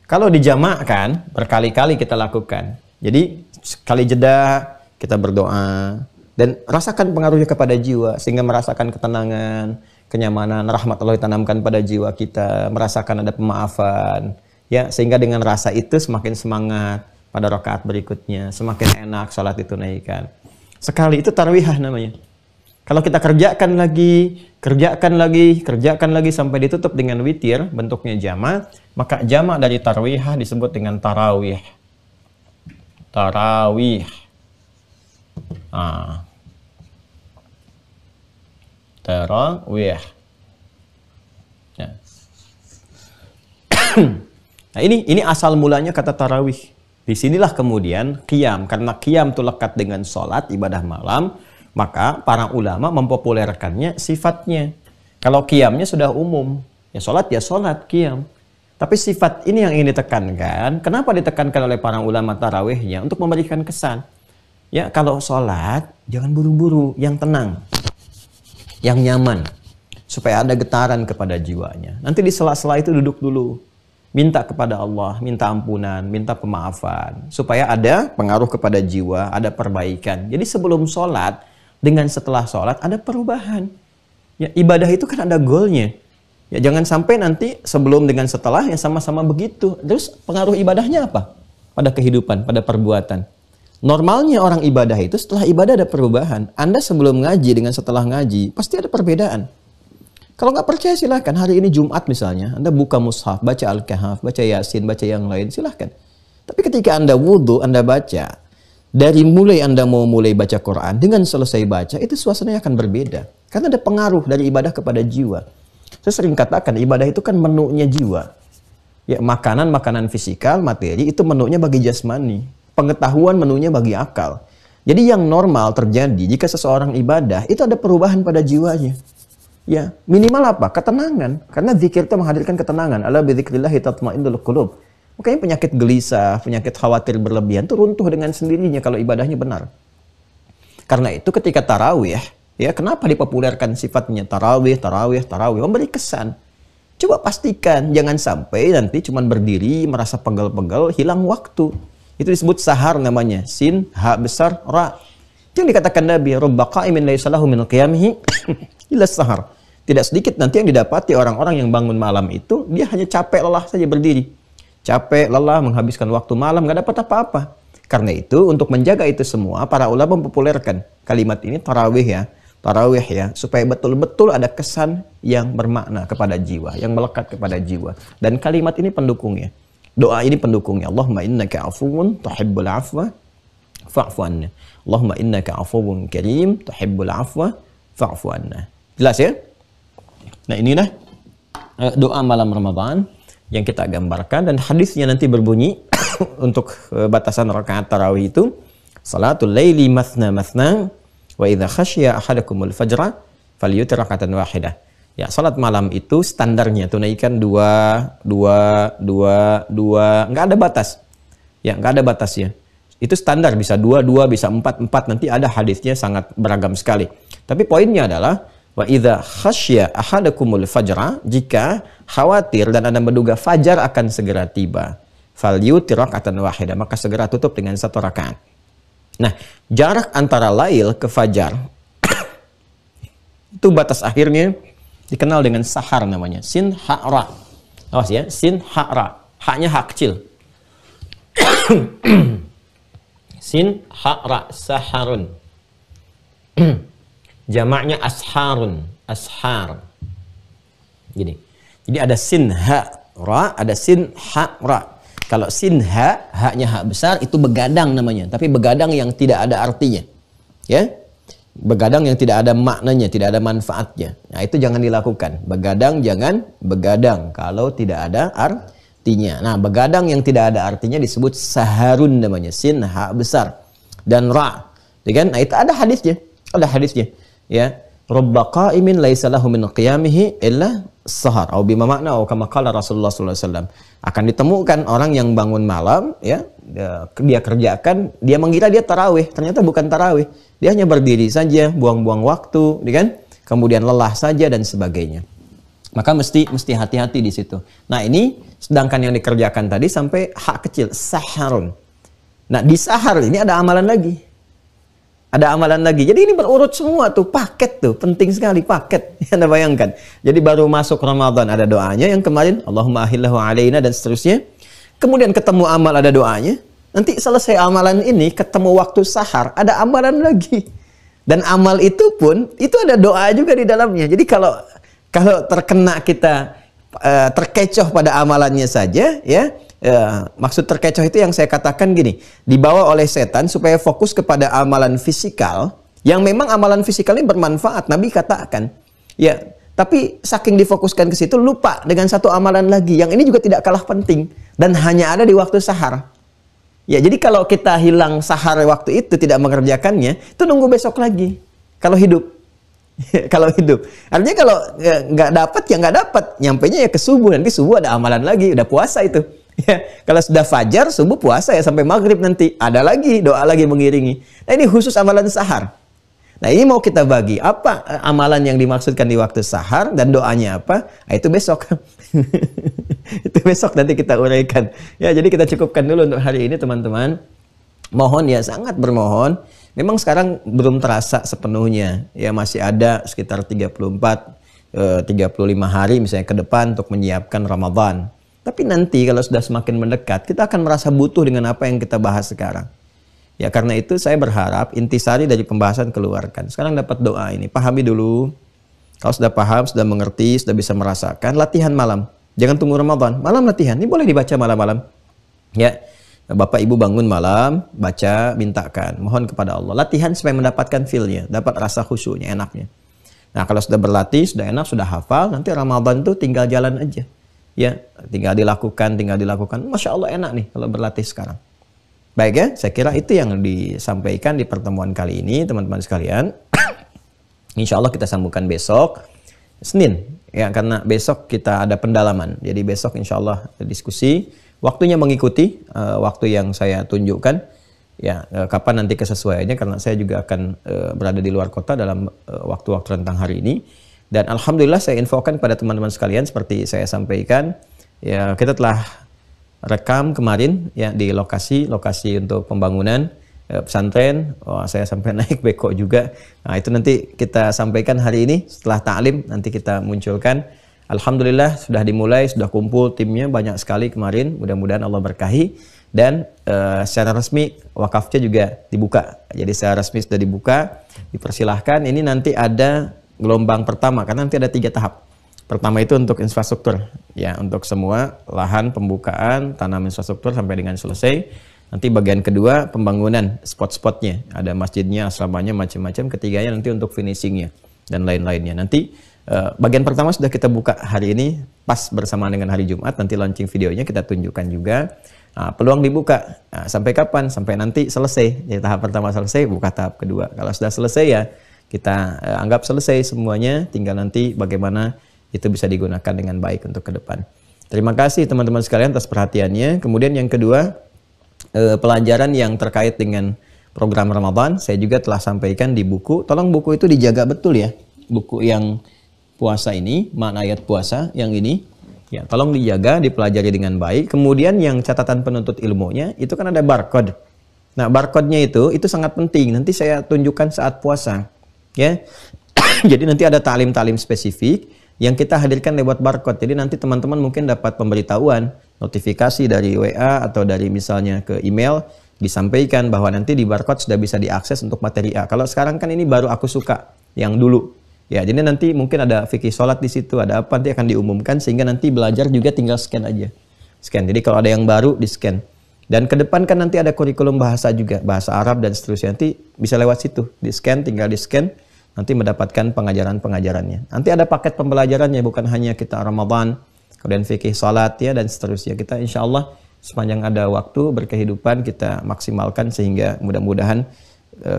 kalau dijamakkan, berkali-kali kita lakukan. Jadi, sekali jeda, kita berdoa, dan rasakan pengaruhnya kepada jiwa, sehingga merasakan ketenangan, kenyamanan, rahmat Allah ditanamkan pada jiwa kita, merasakan ada pemaafan, ya, sehingga dengan rasa itu semakin semangat pada rakaat berikutnya, semakin enak salat ditunaikan. Sekali itu tarwihah namanya. Kalau kita kerjakan lagi sampai ditutup dengan witir, bentuknya jamak, maka jamak dari tarwihah disebut dengan tarawih. Tarawih. Tarawih. Ya. Nah, ini asal mulanya kata tarawih. Disinilah kemudian qiyam, karena qiyam itu lekat dengan sholat, ibadah malam, maka para ulama mempopulerkannya sifatnya. Kalau qiyamnya sudah umum, ya sholat, qiyam. Tapi sifat ini yang ingin ditekankan. Kenapa ditekankan oleh para ulama tarawihnya? Untuk memberikan kesan. Ya, kalau sholat, jangan buru-buru, yang tenang, yang nyaman, supaya ada getaran kepada jiwanya. Nanti di sela-sela itu duduk dulu. Minta kepada Allah, minta ampunan, minta pemaafan. Supaya ada pengaruh kepada jiwa, ada perbaikan. Jadi sebelum sholat, dengan setelah sholat, ada perubahan. Ya, ibadah itu kan ada goalnya. Ya, jangan sampai nanti sebelum dengan setelah yang sama-sama begitu. Terus pengaruh ibadahnya apa? Pada kehidupan, pada perbuatan. Normalnya orang ibadah itu setelah ibadah ada perubahan. Anda sebelum ngaji dengan setelah ngaji, pasti ada perbedaan. Kalau nggak percaya silahkan, hari ini Jumat misalnya, Anda buka mushaf, baca Al-Kahf, baca Yasin, baca yang lain, silahkan. Tapi ketika Anda wudhu, Anda baca, dari mulai Anda mau mulai baca Quran, dengan selesai baca, itu suasananya akan berbeda. Karena ada pengaruh dari ibadah kepada jiwa. Saya sering katakan, ibadah itu kan menunya jiwa. Ya, makanan fisikal, materi, itu menunya bagi jasmani. Pengetahuan menunya bagi akal. Jadi yang normal terjadi, jika seseorang ibadah, itu ada perubahan pada jiwanya. Ya, minimal apa? Ketenangan. Karena zikir itu menghadirkan ketenangan. Ala bidzikrillahi tatma'innul qulub. Makanya penyakit gelisah, penyakit khawatir berlebihan itu runtuh dengan sendirinya kalau ibadahnya benar. Karena itu ketika tarawih, ya, kenapa dipopulerkan sifatnya tarawih, memberi kesan. Coba pastikan, jangan sampai nanti cuma berdiri, merasa pegel-pegel, hilang waktu. Itu disebut sahar namanya. Sin, ha besar, ra. Itu yang dikatakan Nabi, rubba qa'imin laysa lahu min qiyamihi illa sahar. Tidak sedikit nanti yang didapati orang-orang yang bangun malam itu, dia hanya capek lelah saja berdiri. Capek, lelah, menghabiskan waktu malam, nggak dapat apa-apa. Karena itu, untuk menjaga itu semua, para ulama mempopulerkan kalimat ini, tarawih ya, supaya betul-betul ada kesan yang bermakna kepada jiwa, yang melekat kepada jiwa. Dan kalimat ini pendukungnya. Doa ini pendukungnya. Allahumma innaka afuwun tuhibbul afwa fa'fu anna. Allahumma innaka afuwun karim tuhibbul afwa fa'fu anna. Jelas ya? Nah, inilah doa malam Ramadan yang kita gambarkan, dan hadisnya nanti berbunyi untuk batasan rakaat tarawih itu, salatul laili mathna mathna wa idza khasya ahadakumul fajra falyutir rakatan wahidah. Ya, salat malam itu standarnya tunaikan 2, nggak ada batas. Ya, nggak ada batasnya. Itu standar, bisa 2, bisa 4, nanti ada hadisnya sangat beragam sekali. Tapi poinnya adalah wa idza khasya ahadakumul fajra, jika khawatir dan Anda menduga fajar akan segera tiba, falyutir rakatan wahidah, maka segera tutup dengan 1 rakaat. Nah, jarak antara lail ke fajar Itu batas akhirnya dikenal dengan sahar namanya. Sin, ha, ra. Awas ya, sin, ha, ra. Haknya hak kecil. Sin, ha, ra, saharun. Jamaknya asharun, ashar. Gini. Jadi ada sin, ha, ra, ada sin, ha, ra. Kalau sin, ha, haknya hak besar, itu begadang namanya. Tapi begadang yang tidak ada artinya. Ya. Begadang yang tidak ada maknanya, tidak ada manfaatnya. Nah, itu jangan dilakukan. Begadang jangan begadang kalau tidak ada artinya. Nah, begadang yang tidak ada artinya disebut saharun namanya. Sin, ha besar. Dan ra. Ya kan? Nah, itu ada hadisnya. Ada hadisnya. Ya. Rabba qa'imin laisa lahu min qiyamihi illa sahar. Atau bima makna atau kama qala Rasulullah sallallahu alaihi wasallam. Akan ditemukan orang yang bangun malam, ya, dia kerjakan, dia mengira dia tarawih, ternyata bukan tarawih. Dia hanya berdiri saja, buang-buang waktu, kan? Kemudian lelah saja dan sebagainya. Maka mesti hati-hati di situ. Nah, ini sedangkan yang dikerjakan tadi sampai hak kecil, saharun. Nah, di sahar ini ada amalan lagi. Ada amalan lagi. Jadi ini berurut semua tuh, paket tuh, penting sekali paket. Anda bayangkan. Jadi baru masuk Ramadan ada doanya yang kemarin, Allahumma ahillahu alaina dan seterusnya. Kemudian ketemu amal ada doanya. Nanti selesai amalan ini, ketemu waktu sahar, ada amalan lagi. Dan amal itu pun, itu ada doa juga di dalamnya. Jadi kalau terkena kita terkecoh pada amalannya saja, ya, maksud terkecoh itu yang saya katakan gini, dibawa oleh setan supaya fokus kepada amalan fisikal, yang memang amalan fisikal ini bermanfaat. Nabi katakan, ya, tapi saking difokuskan ke situ, lupa dengan satu amalan lagi, yang ini juga tidak kalah penting, dan hanya ada di waktu sahar. Ya, jadi kalau kita hilang sahar waktu itu, tidak mengerjakannya, itu nunggu besok lagi. Kalau hidup. Kalau hidup. Artinya kalau nggak dapat, ya nggak dapat. Nyampainya ya ke subuh. Nanti subuh ada amalan lagi. Udah puasa itu. Ya, kalau sudah fajar, subuh puasa ya sampai maghrib nanti. Ada lagi, doa lagi mengiringi. Nah, ini khusus amalan sahar. Nah, ini mau kita bagi. Apa amalan yang dimaksudkan di waktu sahar dan doanya apa? Nah, itu besok. Itu besok nanti kita uraikan. Ya, jadi kita cukupkan dulu untuk hari ini, teman-teman. Mohon ya, sangat bermohon. Memang sekarang belum terasa sepenuhnya. Ya, masih ada sekitar 35 hari misalnya ke depan untuk menyiapkan Ramadan. Tapi nanti kalau sudah semakin mendekat, kita akan merasa butuh dengan apa yang kita bahas sekarang. Ya, karena itu saya berharap intisari dari pembahasan keluarkan. Sekarang dapat doa ini, pahami dulu. Kalau sudah paham, sudah mengerti, sudah bisa merasakan, latihan malam. Jangan tunggu Ramadan, malam latihan. Ini boleh dibaca malam-malam. Ya, Bapak Ibu bangun malam, baca, mintakan, mohon kepada Allah. Latihan supaya mendapatkan feel-nya, dapat rasa khusyuknya, enaknya. Nah, kalau sudah berlatih, sudah enak, sudah hafal, nanti Ramadan tuh tinggal jalan aja. Ya, tinggal dilakukan. Masya Allah enak nih kalau berlatih sekarang. Baik ya, saya kira itu yang disampaikan di pertemuan kali ini, teman-teman sekalian. Insya Allah kita sambungkan besok, Senin. Ya, karena besok kita ada pendalaman. Jadi besok insya Allah diskusi. Waktunya mengikuti waktu yang saya tunjukkan. Ya, kapan nanti kesesuaiannya, karena saya juga akan berada di luar kota dalam waktu-waktu rentang hari ini. Dan alhamdulillah saya infokan pada teman-teman sekalian seperti saya sampaikan. Ya, kita telah rekam kemarin ya di lokasi untuk pembangunan pesantren. Saya sampai naik beko juga. Nah, itu nanti kita sampaikan hari ini setelah ta'lim, nanti kita munculkan. Alhamdulillah sudah dimulai, sudah kumpul timnya banyak sekali kemarin. Mudah-mudahan Allah berkahi. Dan secara resmi wakafnya juga dibuka. Jadi secara resmi sudah dibuka, dipersilahkan. Ini nanti ada gelombang pertama, karena nanti ada 3 tahap. Pertama itu untuk infrastruktur, ya, untuk semua lahan pembukaan, tanam infrastruktur sampai dengan selesai. Nanti bagian kedua pembangunan spot-spotnya, ada masjidnya, asramanya, macam-macam. Ketiganya nanti untuk finishingnya dan lain-lainnya. Nanti bagian pertama sudah kita buka hari ini, pas bersamaan dengan hari Jumat. Nanti launching videonya kita tunjukkan juga. Nah, peluang dibuka sampai kapan? Sampai nanti selesai. Jadi tahap pertama selesai, buka tahap kedua. Kalau sudah selesai ya kita anggap selesai semuanya. Tinggal nanti bagaimana itu bisa digunakan dengan baik untuk ke depan. Terima kasih teman-teman sekalian atas perhatiannya. Kemudian yang kedua, pelajaran yang terkait dengan program Ramadan, saya juga telah sampaikan di buku. Tolong buku itu dijaga betul ya. Buku yang puasa ini, makna ayat puasa yang ini, ya, tolong dijaga, dipelajari dengan baik. Kemudian yang catatan penuntut ilmunya, itu kan ada barcode. Nah, barcode-nya itu sangat penting. Nanti saya tunjukkan saat puasa. Ya. Jadi nanti ada ta'lim-ta'lim spesifik yang kita hadirkan lewat barcode. Jadi nanti teman-teman mungkin dapat pemberitahuan, notifikasi dari WA atau dari misalnya ke email, disampaikan bahwa nanti di barcode sudah bisa diakses untuk materi A. Kalau sekarang kan ini baru aku suka yang dulu. Ya, jadi nanti mungkin ada fikih sholat di situ, ada apa nanti akan diumumkan sehingga nanti belajar juga tinggal scan aja. Scan. Jadi kalau ada yang baru di scan. Dan ke depan kan nanti ada kurikulum bahasa juga, bahasa Arab dan seterusnya. Nanti bisa lewat situ, di scan, tinggal di scan, nanti mendapatkan pengajaran-pengajarannya. Nanti ada paket pembelajarannya, bukan hanya kita Ramadan, kemudian fikih sholat ya dan seterusnya. Kita insya Allah sepanjang ada waktu berkehidupan kita maksimalkan sehingga mudah-mudahan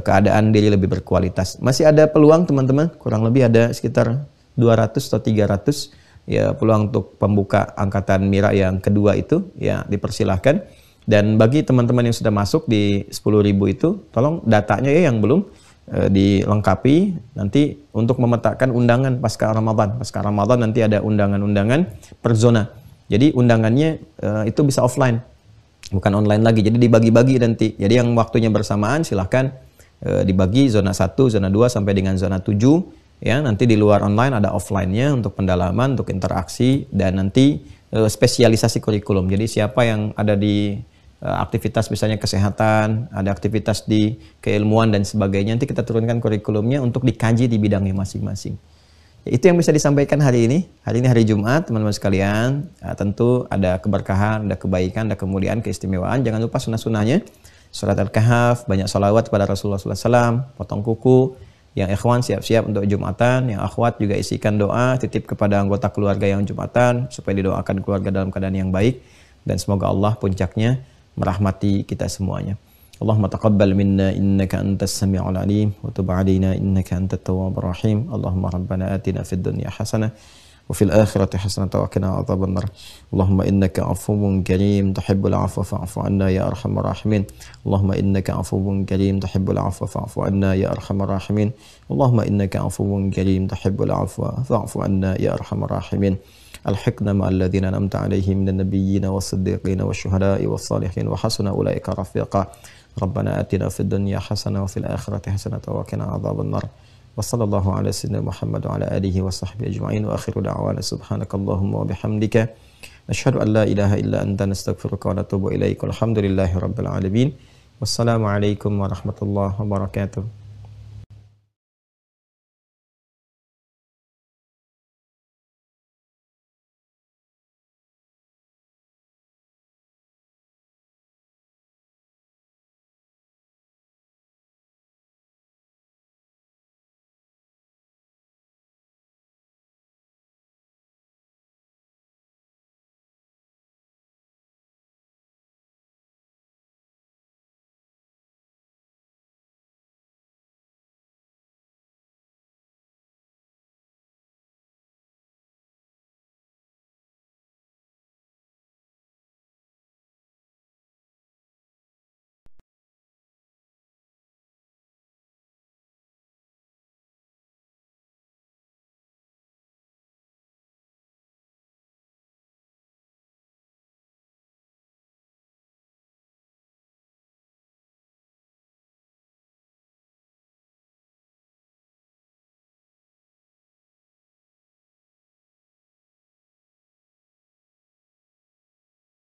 keadaan diri lebih berkualitas. Masih ada peluang teman-teman, kurang lebih ada sekitar 200 atau 300 ya peluang untuk pembuka angkatan Mira yang kedua itu ya dipersilahkan. Dan bagi teman-teman yang sudah masuk di 10.000 itu, tolong datanya ya yang belum dilengkapi nanti untuk memetakan undangan pasca Ramadan. Pasca Ramadan nanti ada undangan-undangan per zona. Jadi undangannya itu bisa offline, bukan online lagi. Jadi dibagi-bagi nanti. Jadi yang waktunya bersamaan silahkan dibagi zona 1, zona 2 sampai dengan zona 7 ya. Nanti di luar online ada offline-nya untuk pendalaman, untuk interaksi dan nanti spesialisasi kurikulum. Jadi siapa yang ada di aktivitas misalnya kesehatan, ada aktivitas di keilmuan dan sebagainya, nanti kita turunkan kurikulumnya untuk dikaji di bidangnya masing-masing. Itu yang bisa disampaikan hari ini. Hari ini hari Jumat, teman-teman sekalian. Tentu ada keberkahan, ada kebaikan, ada kemuliaan, keistimewaan. Jangan lupa sunnah-sunnahnya. Surat Al-Kahf, banyak salawat kepada Rasulullah SAW, potong kuku. Yang ikhwan siap-siap untuk Jumatan. Yang akhwat juga isikan doa, titip kepada anggota keluarga yang Jumatan, supaya didoakan keluarga dalam keadaan yang baik. Dan semoga Allah puncaknya merahmati kita semuanya. Allahumma taqabbal minna innaka antas sami'ul alim wa tub 'alaina innaka antat tawwabur rahim. Allahumma rabbana atina fid dunya hasanah wa fil akhirati hasanah wa qina adzabannar. Allahumma innaka 'afuwwun karim tuhibbul 'afwa fa'fu 'anna ya arhamar rahimin. Allahumma innaka 'afuwwun karim tuhibbul 'afwa fa'fu 'anna ya arhamar rahimin. Allahumma innaka 'afuwwun karim tuhibbul 'afwa fa'fu 'anna ya arhamar rahimin. Alhiqna ma'al ladzina an'amta 'alaihim minan nabiyyin was-siddiqin wasyuhada'i was-salihin wa hasuna ulaika rafiqa. Rabbana atina fid dunya hasanah wa fil akhirati hasanah wa qina adzabannar. Wa sallallahu ala sayyidina Muhammad wa ala alihi wa sahbihi ajma'in wa akhiru da'wana subhanakallahumma wa bihamdika nashhadu an la ilaha illa anta nastaghfiruka wa natubu ilaik. Alhamdulillahi rabbil alamin. Wassalamu alaikum warahmatullahi wabarakatuh.